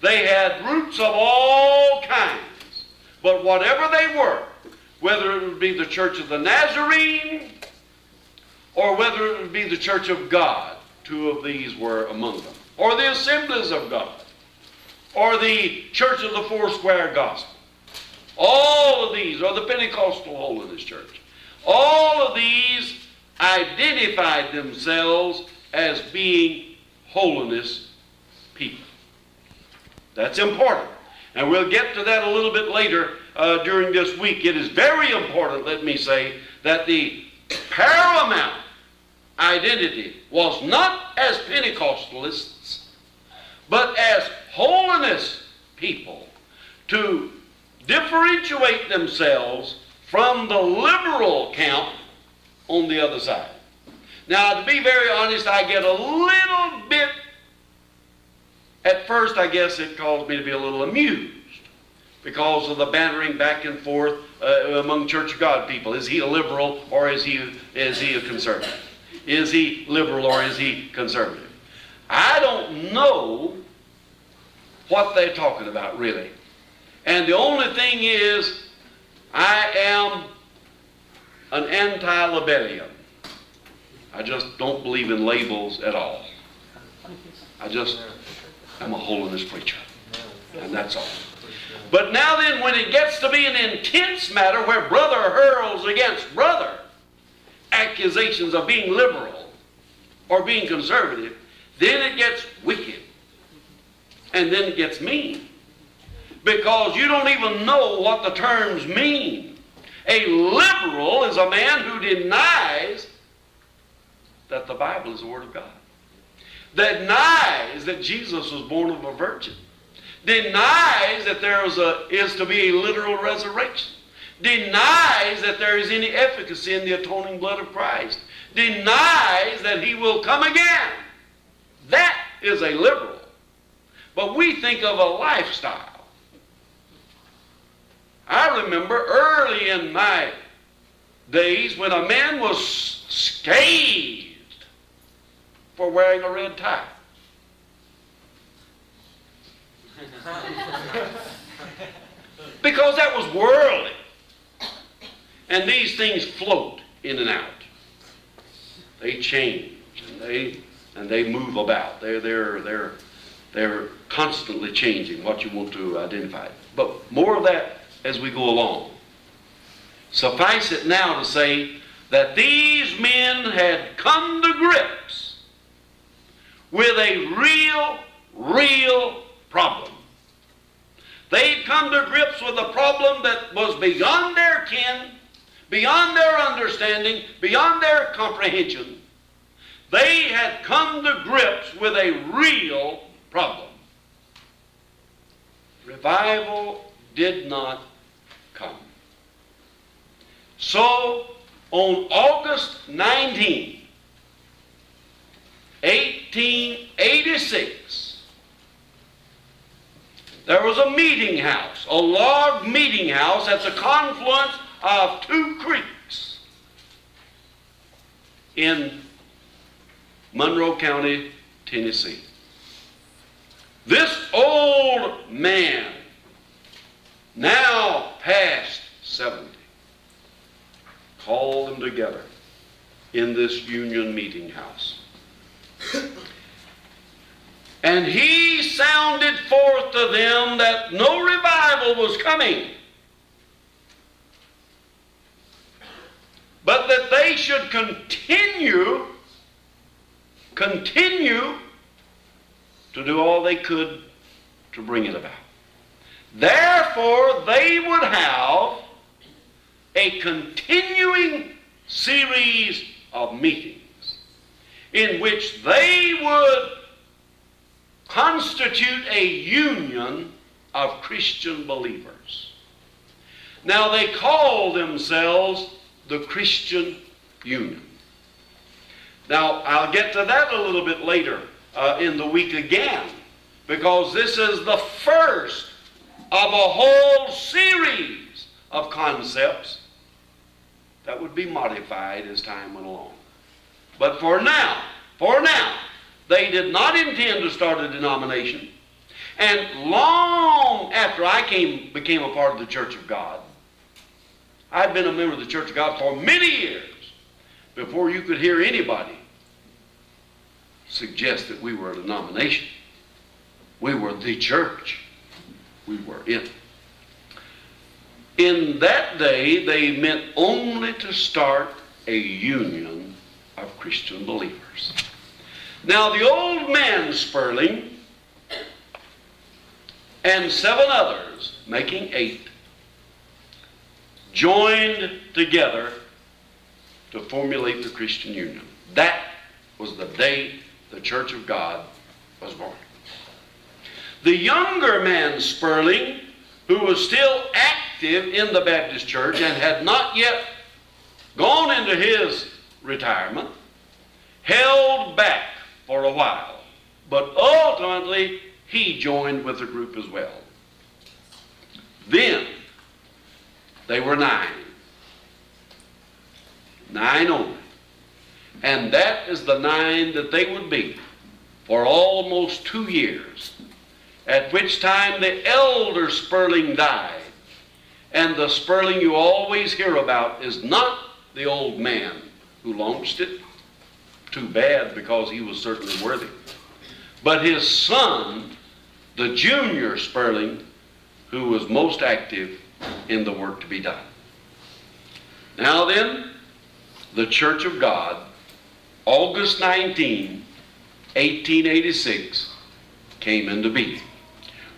[SPEAKER 1] They had roots of all kinds. But whatever they were, whether it would be the Church of the Nazarene or whether it would be the Church of God, two of these were among them, or the Assemblies of God, or the Church of the Foursquare Gospel. All of these, or the Pentecostal Holiness Church, all of these identified themselves as being holiness people. That's important. And we'll get to that a little bit later during this week. It is very important, let me say, that the paramount identity was not as Pentecostalists, but as holiness people, to differentiate themselves from the liberal camp on the other side. Now, to be very honest, I get a little bit, at first I guess it caused me to be a little amused because of the bantering back and forth among Church of God people. Is he a liberal or is he a conservative? Is he liberal or is he conservative? I don't know what they're talking about, really. And the only thing is, I am an anti-libellion. I just don't believe in labels at all. I'm a holiness preacher. And that's all. But now then, when it gets to be an intense matter where brother hurls against brother accusations of being liberal or being conservative, then it gets wicked. And then it gets mean. Because you don't even know what the terms mean. A liberal is a man who denies that the Bible is the Word of God. Denies that Jesus was born of a virgin. denies that there is to be a literal resurrection, denies that there is any efficacy in the atoning blood of Christ, denies that he will come again. That is a liberal. But we think of a lifestyle. I remember early in my days when a man was scathed for wearing a red tie. Because that was worldly. And these things float in and out. They change and they move about. They're constantly changing what you want to identify. But more of that as we go along. Suffice it now to say that these men had come to grips with a real problem. They'd come to grips with a problem that was beyond their ken, beyond their understanding, beyond their comprehension. They had come to grips with a real problem. Revival did not come. So, on August 19, 1886, there was a meeting house, a log meeting house at the confluence of two creeks in Monroe County, Tennessee. This old man, now past 70, called them together in this union meeting house. And he sounded forth to them that no revival was coming, but that they should continue to do all they could to bring it about. Therefore, they would have a continuing series of meetings in which they would constitute a union of Christian believers. Now, they call themselves the Christian Union. Now, I'll get to that a little bit later in the week again, because this is the first of a whole series of concepts that would be modified as time went along. But for now, they did not intend to start a denomination. And long after I became a part of the Church of God, I'd been a member of the Church of God for many years before you could hear anybody suggest that we were a denomination. We were the church. We were it. In that day, they meant only to start a union of Christian believers. Now, the old man Sperling and 7 others, making 8, joined together to formulate the Christian Union. That was the day the Church of God was born. The younger man Sperling, who was still active in the Baptist Church and had not yet gone into his retirement, held back for a while, but ultimately he joined with the group as well. Then they were 9. 9 only. And that is the 9 that they would be for almost 2 years, at which time the elder Sperling died. And the Sperling you always hear about is not the old man who launched it. Too bad, because he was certainly worthy. But his son, the junior Sperling, who was most active in the work to be done. Now then, the Church of God, August 19, 1886, came into being.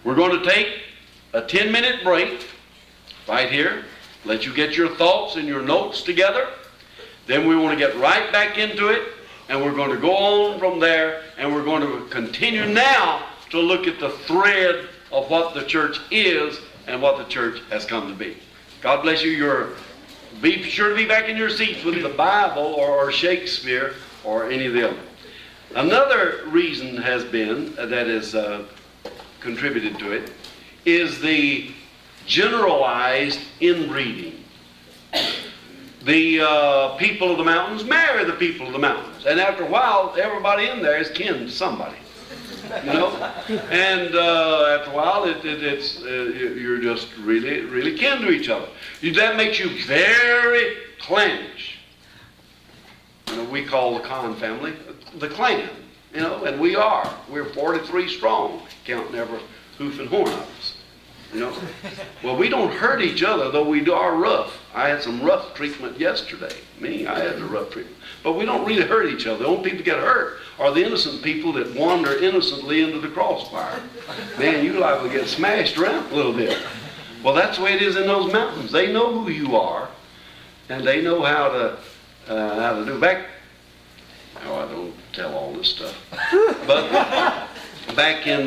[SPEAKER 1] We're going to take a 10-minute break right here, let you get your thoughts and your notes together. Then we want to get right back into it, and we're going to go on from there, and we're going to continue now to look at the thread of what the church is and what the church has come to be. God bless you. Be sure to be back in your seats with the Bible or Shakespeare or any of the other. Another reason has been, that has contributed to it, is the generalized inbreeding. The people of the mountains marry the people of the mountains. And after a while, everybody in there is kin to somebody. You know? And after a while, you're just really, really kin to each other. That makes you very clannish. You know, we call the Conn family the clan. You know, and we're 43 strong, counting every hoof and horn of us. You know, well, we don't hurt each other, though we are rough. I had some rough treatment yesterday. I had the rough treatment. But we don't really hurt each other. The only people that get hurt are the innocent people that wander innocently into the crossfire. Man, you liable to get smashed around a little bit. Well, that's the way it is in those mountains. They know who you are, and they know how to do. I don't tell all this stuff. But back in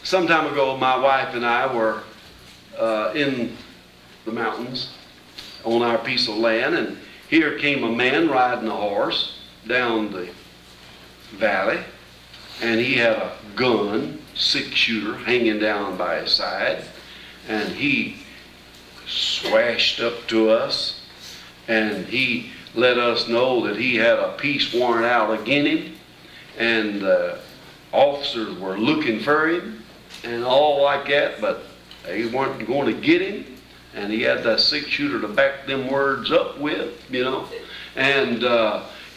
[SPEAKER 1] some time ago, my wife and I were in the mountains on our piece of land, and here came a man riding a horse down the valley, and he had a gun, 6-shooter, hanging down by his side, and he swashed up to us, and he let us know that he had a peace warrant out against him, and officers were looking for him and all like that, but they weren't going to get him. And he had that 6-shooter to back them words up with, you know. And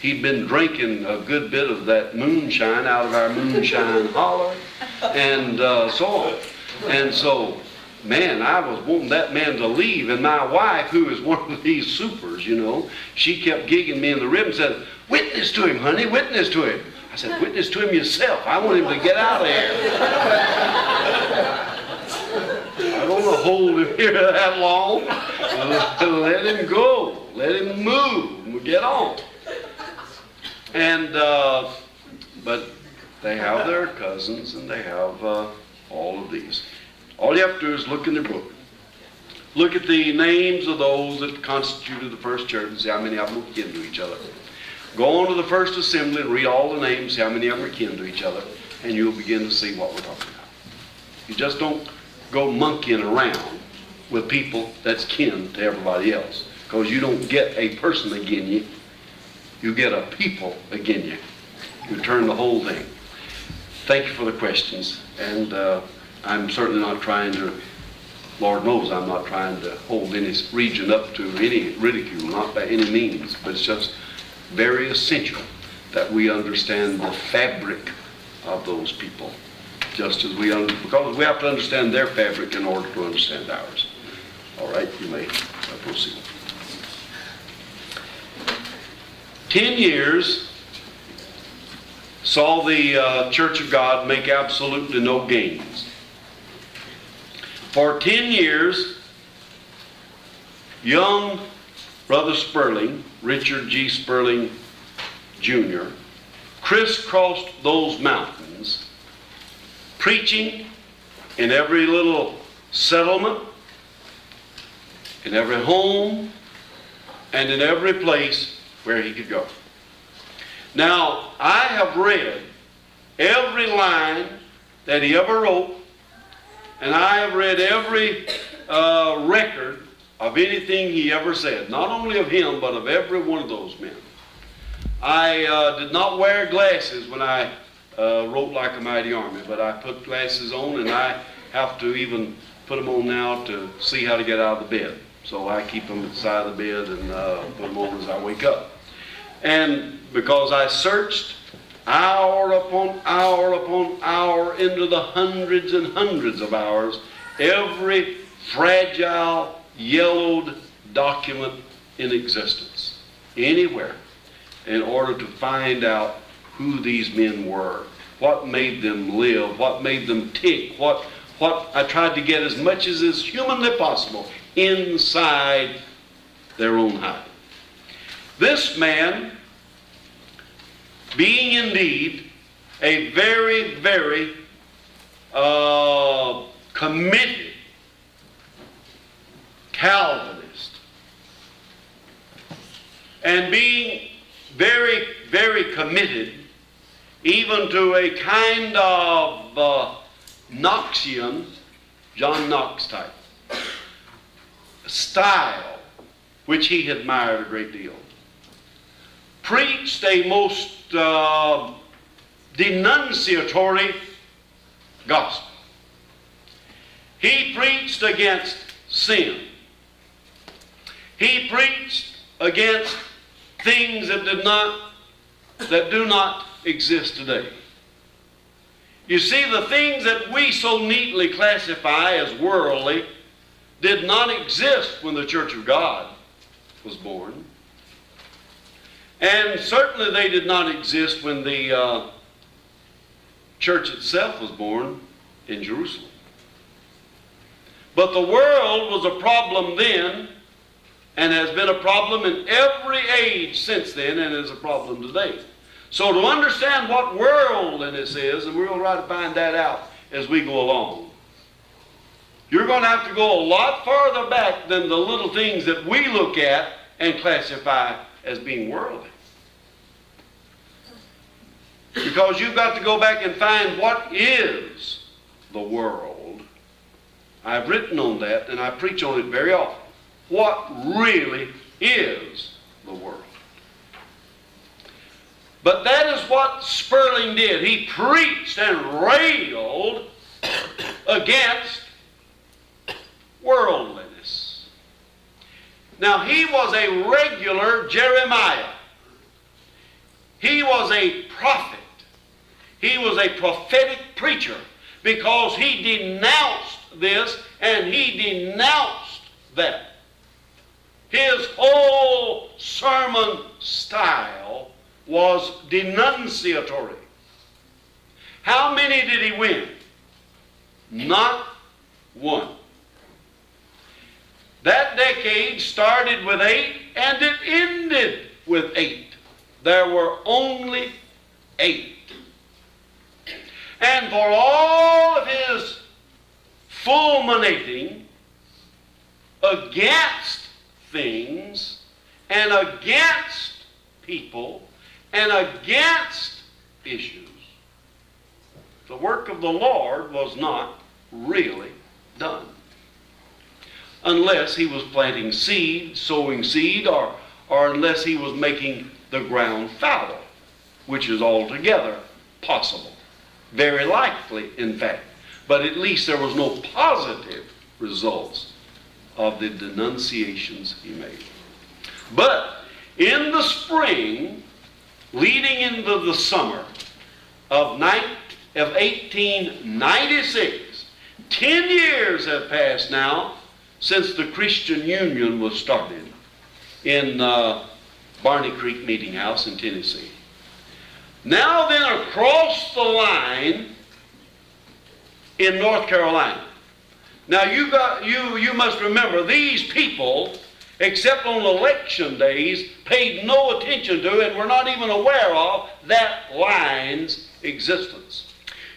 [SPEAKER 1] he'd been drinking a good bit of that moonshine out of our moonshine holler, and so on. And so, man, I was wanting that man to leave. And my wife, who is one of these supers, you know, she kept gigging me in the rib and said, "Witness to him, honey, witness to him." I said, "Witness to him yourself. I want him to get out of here." I don't want to hold him here that long. Let him go. Let him move. We'll get on. And, but they have their cousins, and they have all of these. All you have to do is look in their book. Look at the names of those that constituted the first church and see how many of them were kin to each other. Go on to the first assembly and read all the names, see how many of them are kin to each other, and you'll begin to see what we're talking about. You just don't go monkeying around with people that's kin to everybody else, because you don't get a person again you. You get a people again you. You turn the whole thing. Thank you for the questions, and I'm certainly not trying to, Lord knows I'm not trying to hold any region up to any ridicule, not by any means, but it's just very essential that we understand the fabric of those people, just as because we have to understand their fabric in order to understand ours. All right, you may proceed. 10 years saw the Church of God make absolutely no gains. For 10 years, young Brother Sperling, Richard G. Sperling Jr., crisscrossed those mountains, preaching in every little settlement, in every home, and in every place where he could go. Now, I have read every line that he ever wrote, and I have read every record of anything he ever said, not only of him, but of every one of those men. I did not wear glasses when I wrote Like a Mighty Army, but I put glasses on, and I have to even put them on now to see how to get out of the bed. So I keep them at the side of the bed and put them on as I wake up. And because I searched hour upon hour into the hundreds and hundreds of hours, every fragile, yellowed document in existence, anywhere, in order to find out who these men were, what made them live, what made them tick, what I tried to get as much as is humanly possible inside their own hide. This man, being indeed a very, very committed Calvinist, and being very, very committed even to a kind of Knoxian, John Knox type style, which he admired a great deal, preached a most denunciatory gospel. He preached against sin. He preached against things that do not exist today. You see, the things that we so neatly classify as worldly did not exist when the Church of God was born. And certainly they did not exist when the church itself was born in Jerusalem. But the world was a problem then, and has been a problem in every age since then, and is a problem today. So to understand what worldliness is, and we're going to try to find that out as we go along, you're going to have to go a lot farther back than the little things that we look at and classify as being worldly. Because you've got to go back and find what is the world. I've written on that, and I preach on it very often. What really is the world? But that is what Sperling did. He preached and railed against worldliness. Now, he was a regular Jeremiah. He was a prophet. He was a prophetic preacher, because he denounced this and he denounced that. His whole sermon style was denunciatory. How many did he win? Not one. That decade started with 8 and it ended with 8. There were only 8. And for all of his fulminating against things and against people and against issues, the work of the Lord was not really done. Unless he was planting seed, sowing seed, or unless he was making the ground fallow, which is altogether possible. Very likely, in fact. But at least there was no positive results of the denunciations he made. But in the spring, leading into the summer of 1896, 10 years have passed now since the Christian Union was started in Barney Creek Meeting House in Tennessee. Now then, across the line in North Carolina. Now you must remember, these people, except on election days, paid no attention to and were not even aware of that line's existence.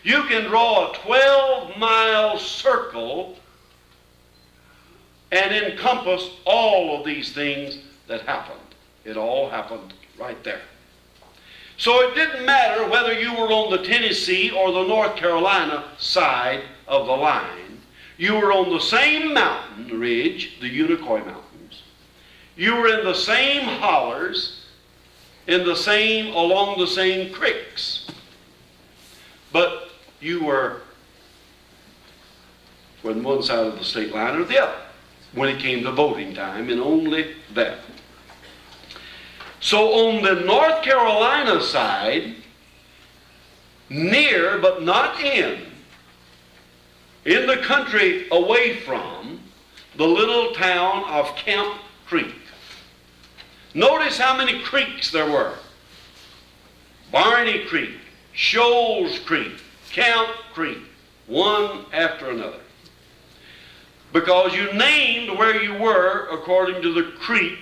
[SPEAKER 1] You can draw a 12-mile circle and encompass all of these things that happened. It all happened right there. So it didn't matter whether you were on the Tennessee or the North Carolina side of the line. You were on the same mountain ridge, the Unicoi Mountains. You were in the same hollers, along the same creeks. But you were on one side of the state line or the other when it came to voting time, and only that. So on the North Carolina side, near but not in the country away from the little town of Camp Creek. Notice how many creeks there were. Barney Creek, Shoals Creek, Camp Creek, one after another. Because you named where you were according to the creek.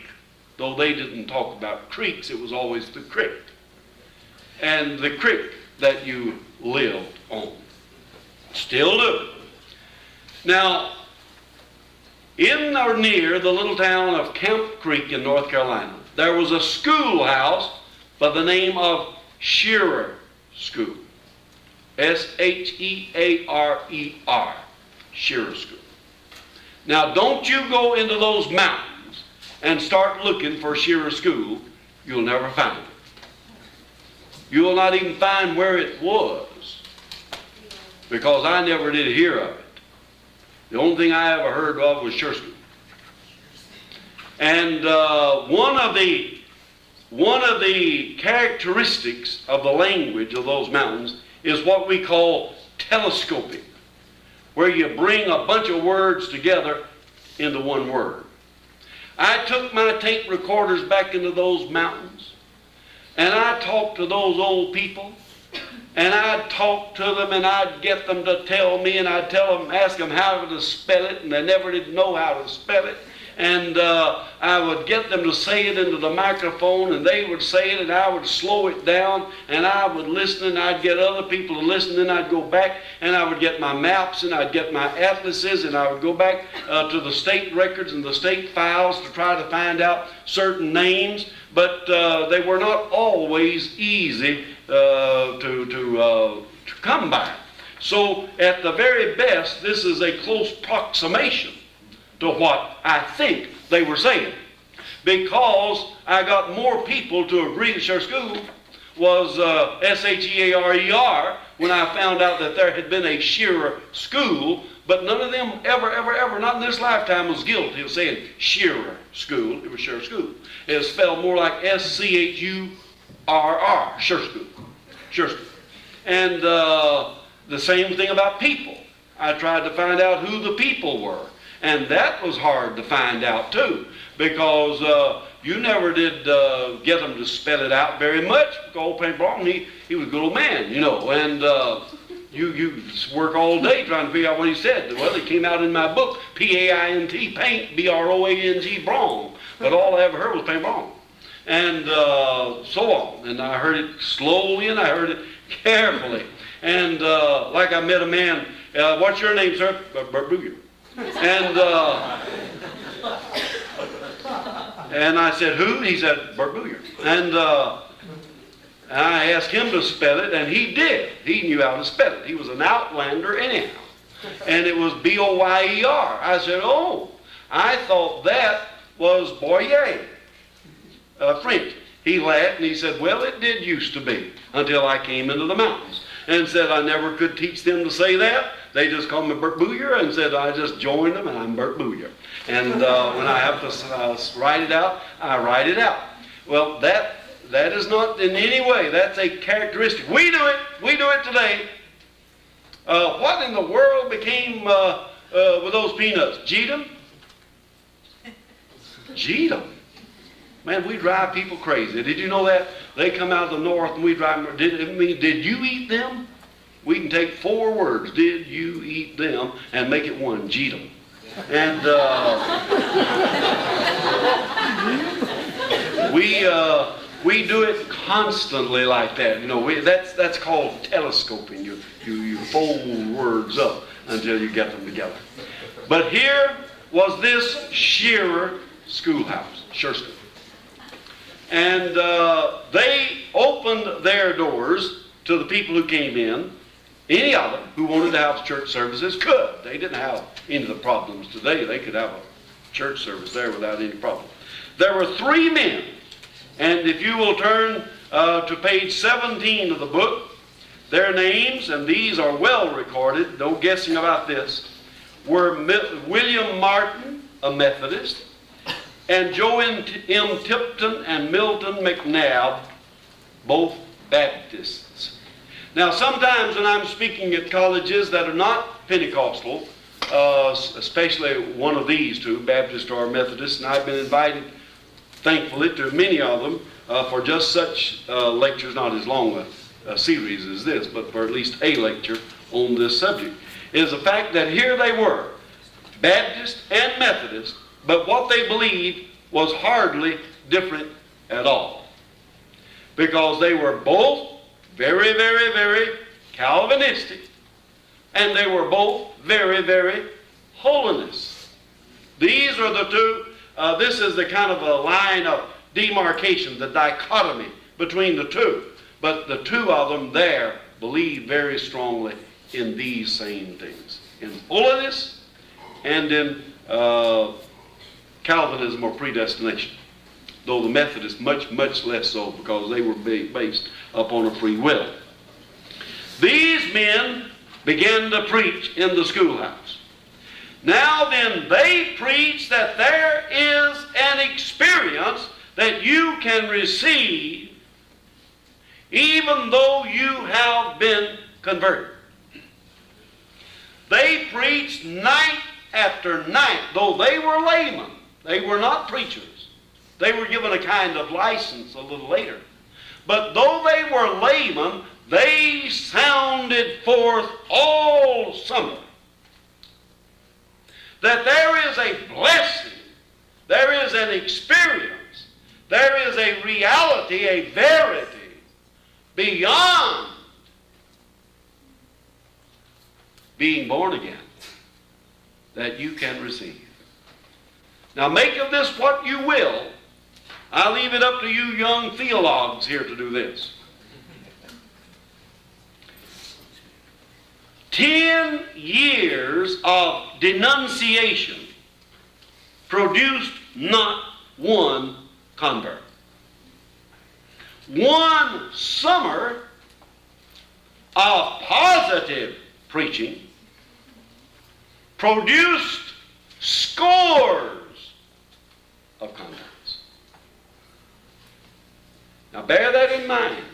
[SPEAKER 1] Though they didn't talk about creeks, it was always the creek. And the creek that you lived on. Still do. Now, in or near the little town of Camp Creek in North Carolina, there was a schoolhouse by the name of Shearer School. S-H-E-A-R-E-R. Shearer School. Now, don't you go into those mountains and start looking for Shearer School. You'll never find it. You will not even find where it was, because I never did hear of it. The only thing I ever heard of was Shearer School. And one of the characteristics of the language of those mountains is what we call telescoping, where you bring a bunch of words together into one word. I took my tape recorders back into those mountains, and I talked to those old people, and I'd talk to them, and I'd get them to tell me, and I'd tell them, ask them how to spell it, and they never did know how to spell it. And I would get them to say it into the microphone, and they would say it, and I would slow it down, and I would listen, and I'd get other people to listen, and I'd go back, and I would get my maps, and I'd get my atlases, and I would go back to the state records and the state files to try to find out certain names, but they were not always easy to come by. So at the very best, this is a close approximation to what I think they were saying, because I got more people to agree that Shearer School was S-H-E-A-R-E-R when I found out that there had been a Shearer School, but none of them ever, not in this lifetime, was guilty of saying Shearer School. It was Shearer School. It was spelled more like S-C-H-U-R-R, Shearer School. Shearer School. And the same thing about people. I tried to find out who the people were. And that was hard to find out too, because you never did get them to spell it out very much. Old Paint Brown, he was a good old man, you know, and you work all day trying to figure out what he said. Well, it came out in my book, P-A-I-N-T, Paint, B-R-O-A-N-G, Braun. But all I ever heard was Paint Brown. And so on. And I heard it slowly and I heard it carefully. And like I met a man, what's your name, sir? Bert Booger. And I said, who? He said, Bert Booger. And I asked him to spell it, and he did. He knew how to spell it. He was an outlander anyhow. And it was B-O-Y-E-R. I said, oh, I thought that was Boyer, French. He laughed, and he said, well, it did used to be, until I came into the mountains. And said I never could teach them to say that. They just called me Bert Booyer, and said I just joined them, and I'm Bert Booyer. And when I have to write it out, I write it out. Well, that is not in any way, that's a characteristic. We do it today. What in the world became with those peanuts? Jeet 'em? Man, we drive people crazy. Did you know that? They come out of the north and we drive them. Did you eat them? We can take 4 words, did you eat them, and make it one, Jeet 'em. And we do it constantly like that. You know, that's called telescoping. You fold words up until you get them together. But here was this Shearer schoolhouse, Shearer School. And they opened their doors to the people who came in. Any of them who wanted to have church services could. They didn't have any of the problems today. They could have a church service there without any problem. There were 3 men, and if you will turn to page 17 of the book, their names, and these are well recorded, no guessing about this, were William Martin, a Methodist, and Joe M. Tipton and Milton McNabb, both Baptists. Now, sometimes when I'm speaking at colleges that are not Pentecostal, especially one of these 2, Baptist or Methodist, and I've been invited, thankfully, to many of them for just such lectures, not as long a series as this, but for at least a lecture on this subject, is the fact that here they were, Baptist and Methodist, but what they believed was hardly different at all. Because they were both very, very, very Calvinistic, and they were both very, very holiness. These are the two. This is the kind of a line of demarcation, the dichotomy between the two. But the two of them there believe very strongly in these same things. In holiness and in Calvinism or predestination. Though the Methodists much, much less so, because they were based upon a free will. These men began to preach in the schoolhouse. Now then, they preach that there is an experience that you can receive even though you have been converted. They preached night after night, though they were laymen. They were not preachers. They were given a kind of license a little later. But though they were laymen, they sounded forth all summer that there is a blessing, there is an experience, there is a reality, a verity beyond being born again that you can receive. Now make of this what you will. I leave it up to you young theologues here to do this. 10 years of denunciation produced not one convert. One summer of positive preaching produced scores of converts. Now bear that in mind.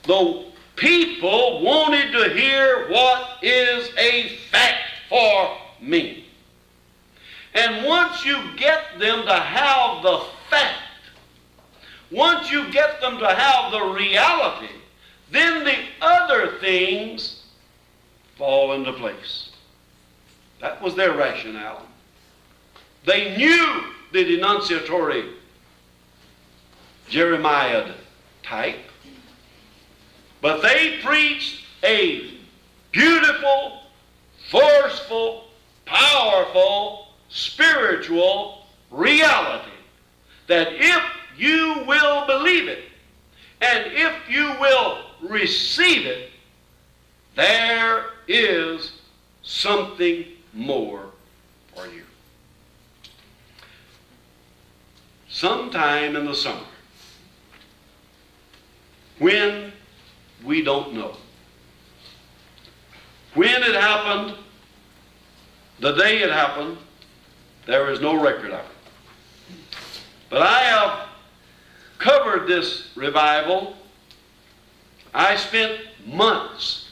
[SPEAKER 1] Though people wanted to hear what is a fact for me. And once you get them to have the fact, once you get them to have the reality, then the other things fall into place. That was their rationale. They knew the denunciatory Jeremiah type, but they preached a beautiful, forceful, powerful, spiritual reality that if you will believe it and if you will receive it, there is something more for you. Sometime in the summer, when we don't know. When it happened, the day it happened, there is no record of it. But I have covered this revival. I spent months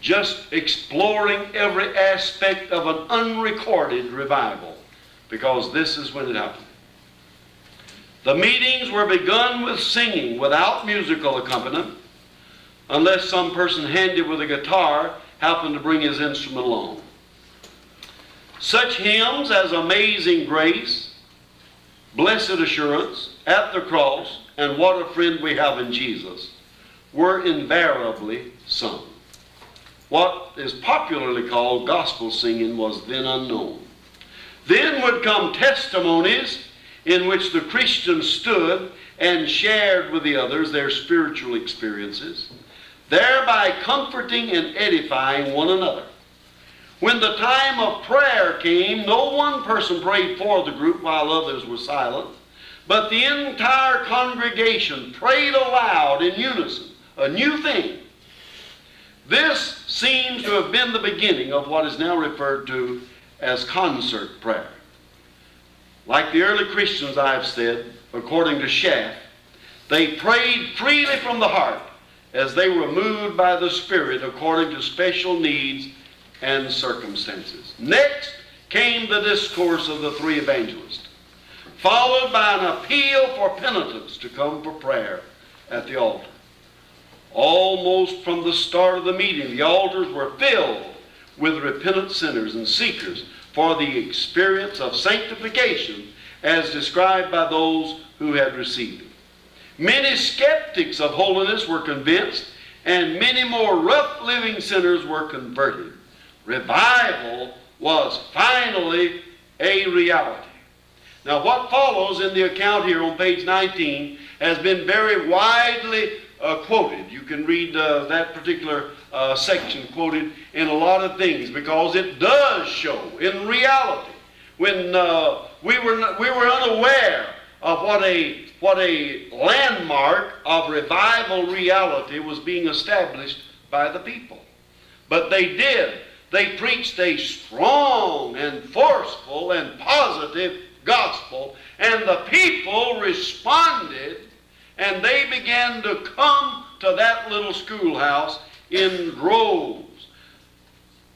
[SPEAKER 1] just exploring every aspect of an unrecorded revival, because this is when it happened. The meetings were begun with singing without musical accompaniment, unless some person handy with a guitar happened to bring his instrument along. Such hymns as Amazing Grace, Blessed Assurance, At the Cross, and What a Friend We Have in Jesus were invariably sung. What is popularly called gospel singing was then unknown. Then would come testimonies in which the Christians stood and shared with the others their spiritual experiences, thereby comforting and edifying one another. When the time of prayer came, no one person prayed for the group while others were silent, but the entire congregation prayed aloud in unison, a new thing. This seems to have been the beginning of what is now referred to as concert prayer. Like the early Christians, I've said, according to Schaff, they prayed freely from the heart as they were moved by the Spirit according to special needs and circumstances. Next came the discourse of the three evangelists, followed by an appeal for penitents to come for prayer at the altar. Almost from the start of the meeting, the altars were filled with repentant sinners and seekers for the experience of sanctification as described by those who had received it. Many skeptics of holiness were convinced, and many more rough living sinners were converted. Revival was finally a reality. Now what follows in the account here on page 19 has been very widely quoted. You can read that particular section quoted in a lot of things, because it does show in reality when we were unaware of what a landmark of revival reality was being established by the people. But they did. They preached a strong and forceful and positive gospel, and the people responded, and they began to come to that little schoolhouse in droves.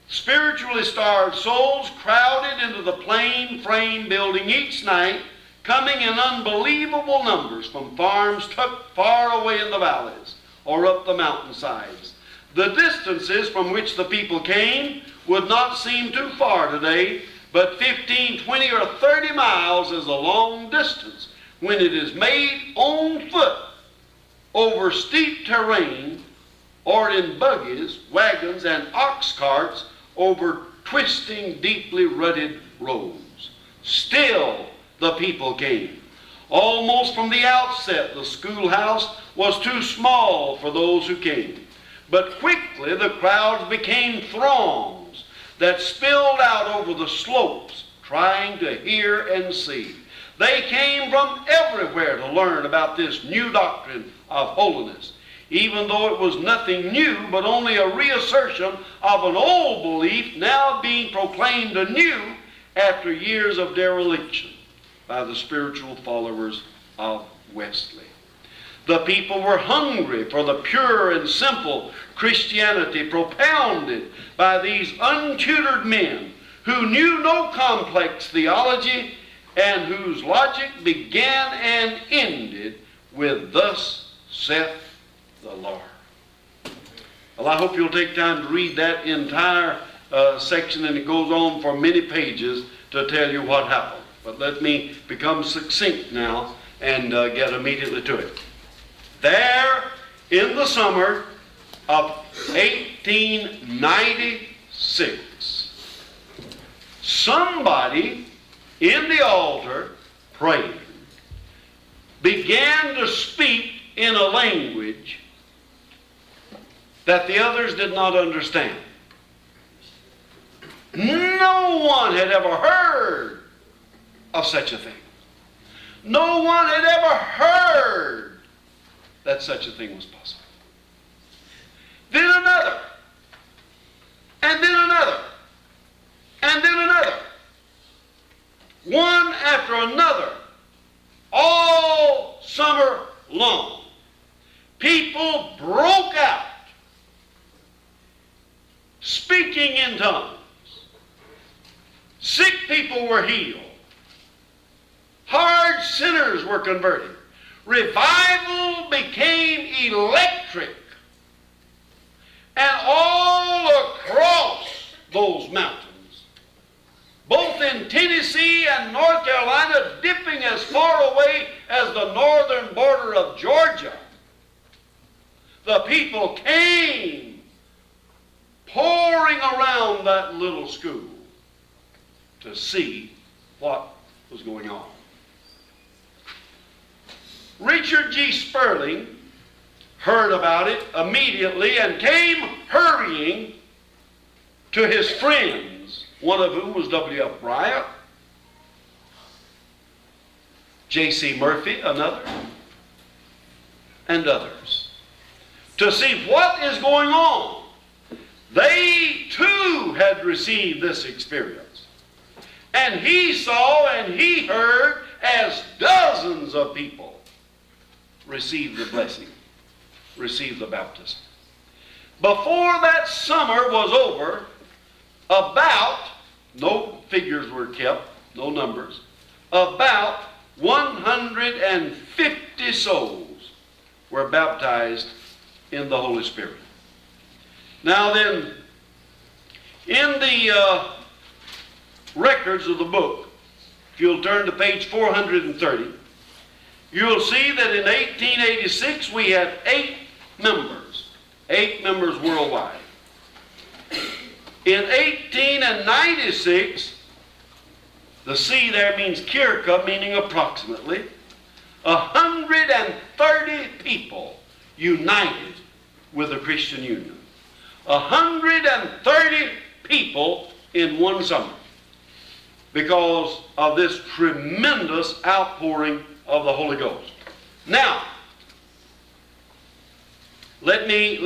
[SPEAKER 1] Spiritually starved souls crowded into the plain frame building each night, coming in unbelievable numbers from farms tucked far away in the valleys or up the mountainsides. The distances from which the people came would not seem too far today, but 15, 20, or 30 miles is a long distance when it is made on foot over steep terrain, or in buggies, wagons, and ox carts over twisting, deeply rutted roads. Still, the people came. Almost from the outset, the schoolhouse was too small for those who came. But quickly the crowds became throngs that spilled out over the slopes, trying to hear and see. They came from everywhere to learn about this new doctrine of holiness, even though it was nothing new, but only a reassertion of an old belief now being proclaimed anew after years of dereliction by the spiritual followers of Wesley. The people were hungry for the pure and simple Christianity propounded by these untutored men who knew no complex theology and whose logic began and ended with "Thus saith the Lord." Well, I hope you'll take time to read that entire section, and it goes on for many pages to tell you what happened. But let me become succinct now and get immediately to it. There, in the summer of 1896, somebody in the altar praying began to speak in a language that the others did not understand. No one had ever heard of such a thing. No one had ever heard that such a thing was possible. Then another, and then another, and then another. One after another, all summer long. People broke out, speaking in tongues. Sick people were healed. Hard sinners were converted. Revival became electric. And all across those mountains, both in Tennessee and North Carolina, dipping as far away as the northern border of Georgia, the people came pouring around that little school to see what was going on. Richard G. Sperling heard about it immediately and came hurrying to his friends, one of whom was W.F. Bryant, J.C. Murphy, another, and others, to see what is going on. They too had received this experience. And he saw and he heard as dozens of people received the blessing, received the baptism. Before that summer was over, about, no figures were kept, no numbers, about 150 souls were baptized in the Holy Spirit. Now then, in the records of the book, if you'll turn to page 430, you'll see that in 1886 we had 8 members worldwide. In 1896, the C there means circa, meaning approximately, 130 people united with the Christian Union. 130 people in one summer because of this tremendous outpouring of the Holy Ghost. Now, let me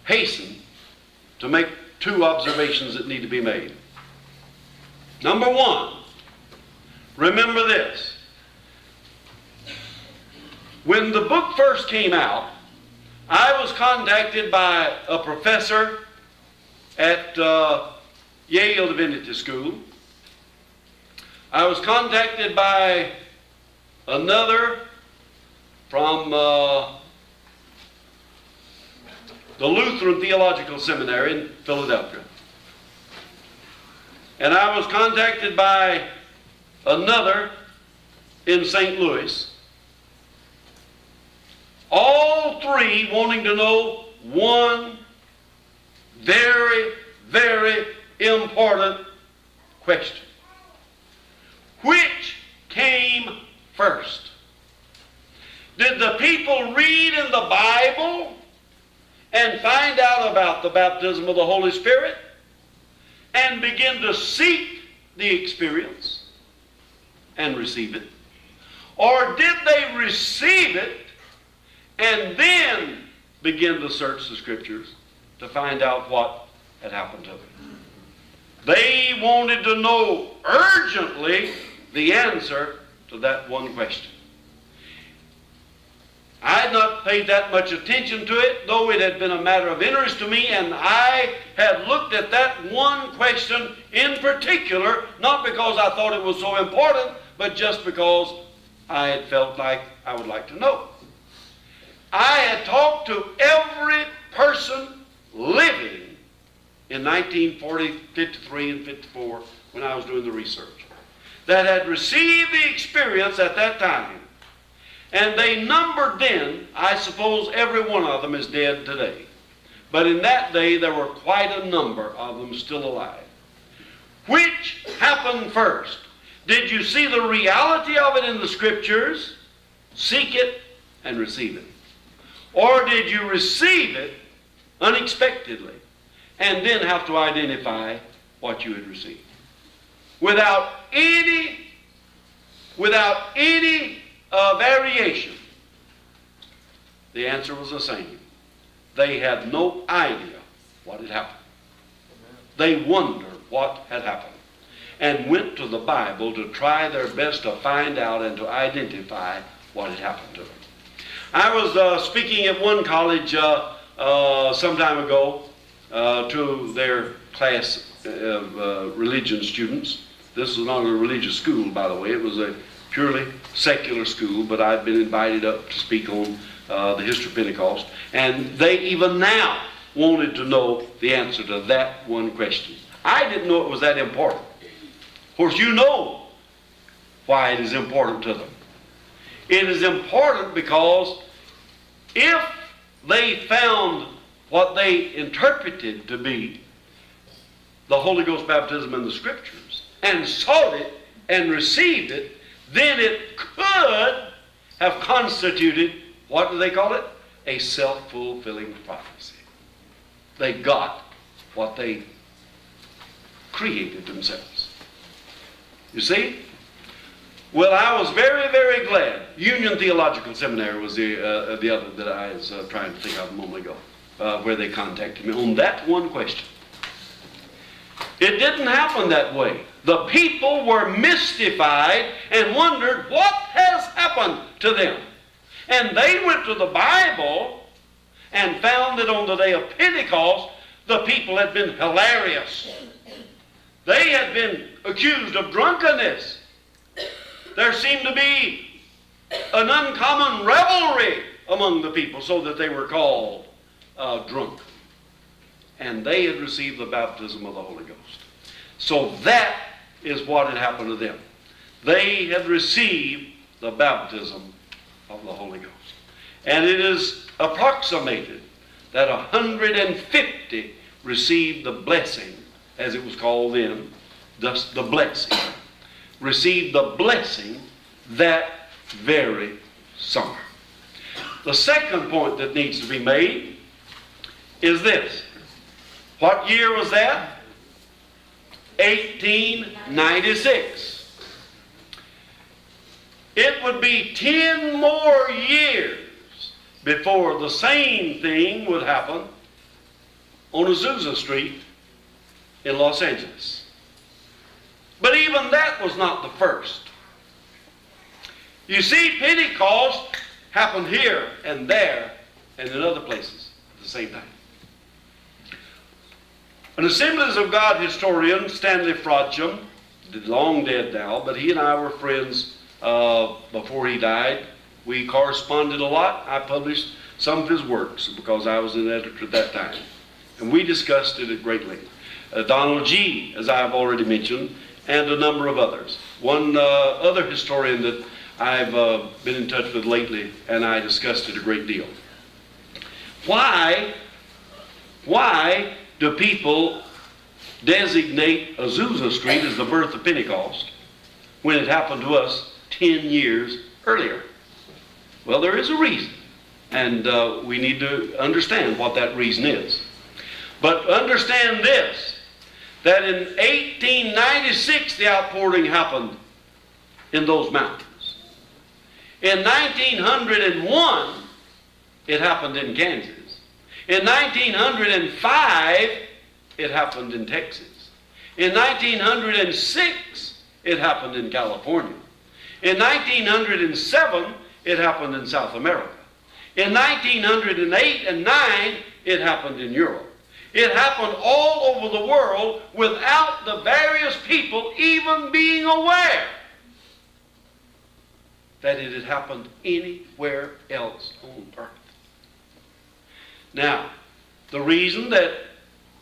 [SPEAKER 1] hasten to make two observations that need to be made. Number one, remember this. When the book first came out, I was contacted by a professor at Yale Divinity School. I was contacted by another from the Lutheran Theological Seminary in Philadelphia. And I was contacted by another in St. Louis. All three wanting to know one very, very important question. Which came first? Did the people read in the Bible and find out about the baptism of the Holy Spirit and begin to seek the experience and receive it? Or did they receive it and then begin to search the Scriptures to find out what had happened to them? They wanted to know urgently the answer to that one question. I had not paid that much attention to it, though it had been a matter of interest to me, and I had looked at that one question in particular, not because I thought it was so important, but just because I had felt like I would like to know. I had talked to every person living in 1940, 53, and 54 when I was doing the research that had received the experience at that time. And they numbered then, I suppose every one of them is dead today. But in that day, there were quite a number of them still alive. Which happened first? Did you see the reality of it in the Scriptures? Seek it and receive it. Or did you receive it unexpectedly and then have to identify what you had received? Without any variation, the answer was the same. They had no idea what had happened. They wondered what had happened and went to the Bible to try their best to find out and to identify what had happened to them. I was speaking at one college some time ago to their class of religion students. This was not a religious school, by the way. It was a purely secular school, but I'd been invited up to speak on the history of Pentecost. And they even now wanted to know the answer to that one question. I didn't know it was that important. Of course, you know why it is important to them. It is important because if they found what they interpreted to be the Holy Ghost baptism in the Scriptures and sought it and received it, then it could have constituted, what do they call it? A self-fulfilling prophecy. They got what they created themselves. You see? Well, I was very, very glad. Union Theological Seminary was the other that I was trying to think of a moment ago, where they contacted me on that one question. It didn't happen that way. The people were mystified and wondered what has happened to them. And they went to the Bible and found that on the day of Pentecost, the people had been hilarious. They had been accused of drunkenness. There seemed to be an uncommon revelry among the people, so that they were called drunk. And they had received the baptism of the Holy Ghost. So that is what had happened to them. They had received the baptism of the Holy Ghost. And it is approximated that 150 received the blessing, as it was called then, thus the blessing, received the blessing that very summer. The second point that needs to be made is this. What year was that? 1896. It would be 10 more years before the same thing would happen on Azusa Street in Los Angeles. But even that was not the first. You see, Pentecost happened here and there and in other places at the same time. An Assemblies of God historian, Stanley Frodsham, long dead now, but he and I were friends before he died. We corresponded a lot. I published some of his works because I was an editor at that time. And we discussed it at great length. Donald G., as I have already mentioned, and a number of others. One other historian that I've been in touch with lately, and I discussed it a great deal. Why do people designate Azusa Street as the birth of Pentecost when it happened to us 10 years earlier? Well, there is a reason, and we need to understand what that reason is. But understand this, that in 1896 the outpouring happened in those mountains. In 1901 it happened in Kansas. In 1905 it happened in Texas. In 1906 it happened in California. In 1907 it happened in South America. In 1908 and 9 it happened in Europe. It happened all over the world without the various people even being aware that it had happened anywhere else on earth. Now, the reason that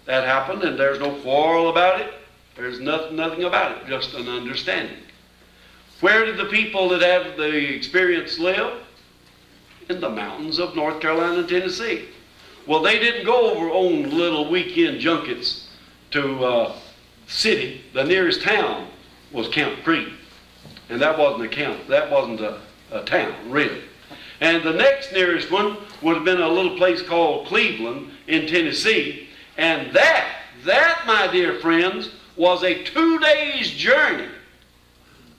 [SPEAKER 1] happened, and there's no quarrel about it, there's nothing about it, just an understanding. Where did the people that had the experience live? In the mountains of North Carolina and Tennessee. Well, they didn't go over on little weekend junkets to city. The nearest town was Camp Creek. And that wasn't a camp. That wasn't a town, really. And the next nearest one would have been a little place called Cleveland in Tennessee. And that, my dear friends, was a 2 days journey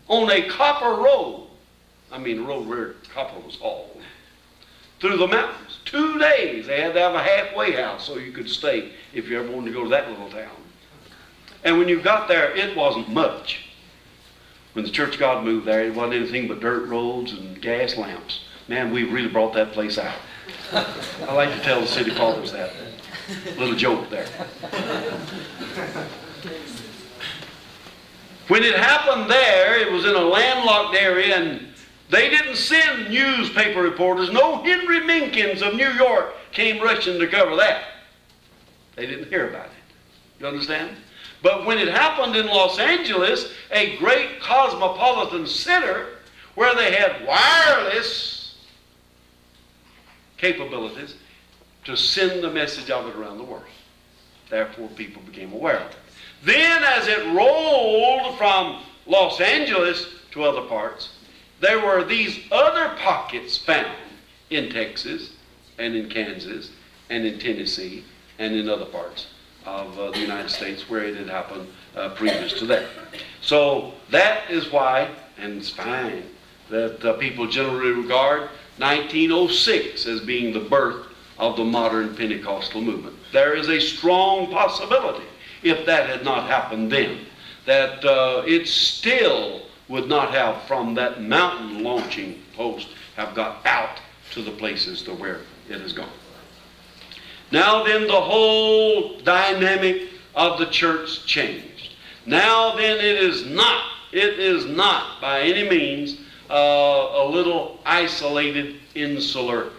[SPEAKER 1] on a copper road. I mean, a road where copper was hauled through the mountains. 2 days. They had to have a halfway house so you could stay if you ever wanted to go to that little town. And when you got there, it wasn't much. When the Church of God moved there, it wasn't anything but dirt roads and gas lamps. Man, we really brought that place out. I like to tell the city fathers that. Little joke there. When it happened there, it was in a landlocked area, and they didn't send newspaper reporters. No Henry Minkins of New York came rushing to cover that. They didn't hear about it. You understand? But when it happened in Los Angeles, a great cosmopolitan center where they had wireless capabilities to send the message of it around the world. Therefore, people became aware of it. Then, as it rolled from Los Angeles to other parts, there were these other pockets found in Texas and in Kansas and in Tennessee and in other parts of the United States where it had happened previous to that. So that is why, and it's fine, that people generally regard 1906 as being the birth of the modern Pentecostal movement. There is a strong possibility, if that had not happened then, that it still would not have, from that mountain launching post, have got out to the places to where it has gone. Now then, the whole dynamic of the church changed. Now then, it is not by any means a little isolated, insular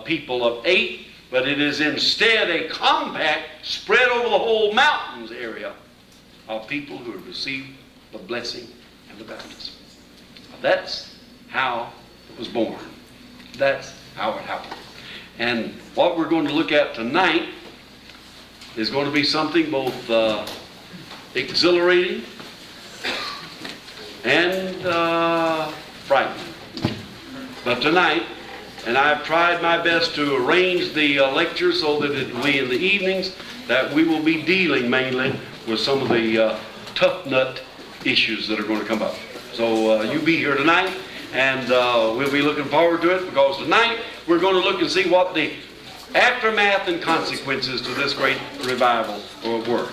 [SPEAKER 1] people of 8, but it is instead a compact, spread over the whole mountains area of people who have received the blessing and the baptism. That's how it was born. That's how it happened. And what we're going to look at tonight is going to be something both exhilarating and frightening. But tonight, and I've tried my best to arrange the lecture so that it will be in the evenings, that we will be dealing mainly with some of the tough nut issues that are going to come up. So you be here tonight, and we'll be looking forward to it, because tonight we're going to look and see what the aftermath and consequences to this great revival were.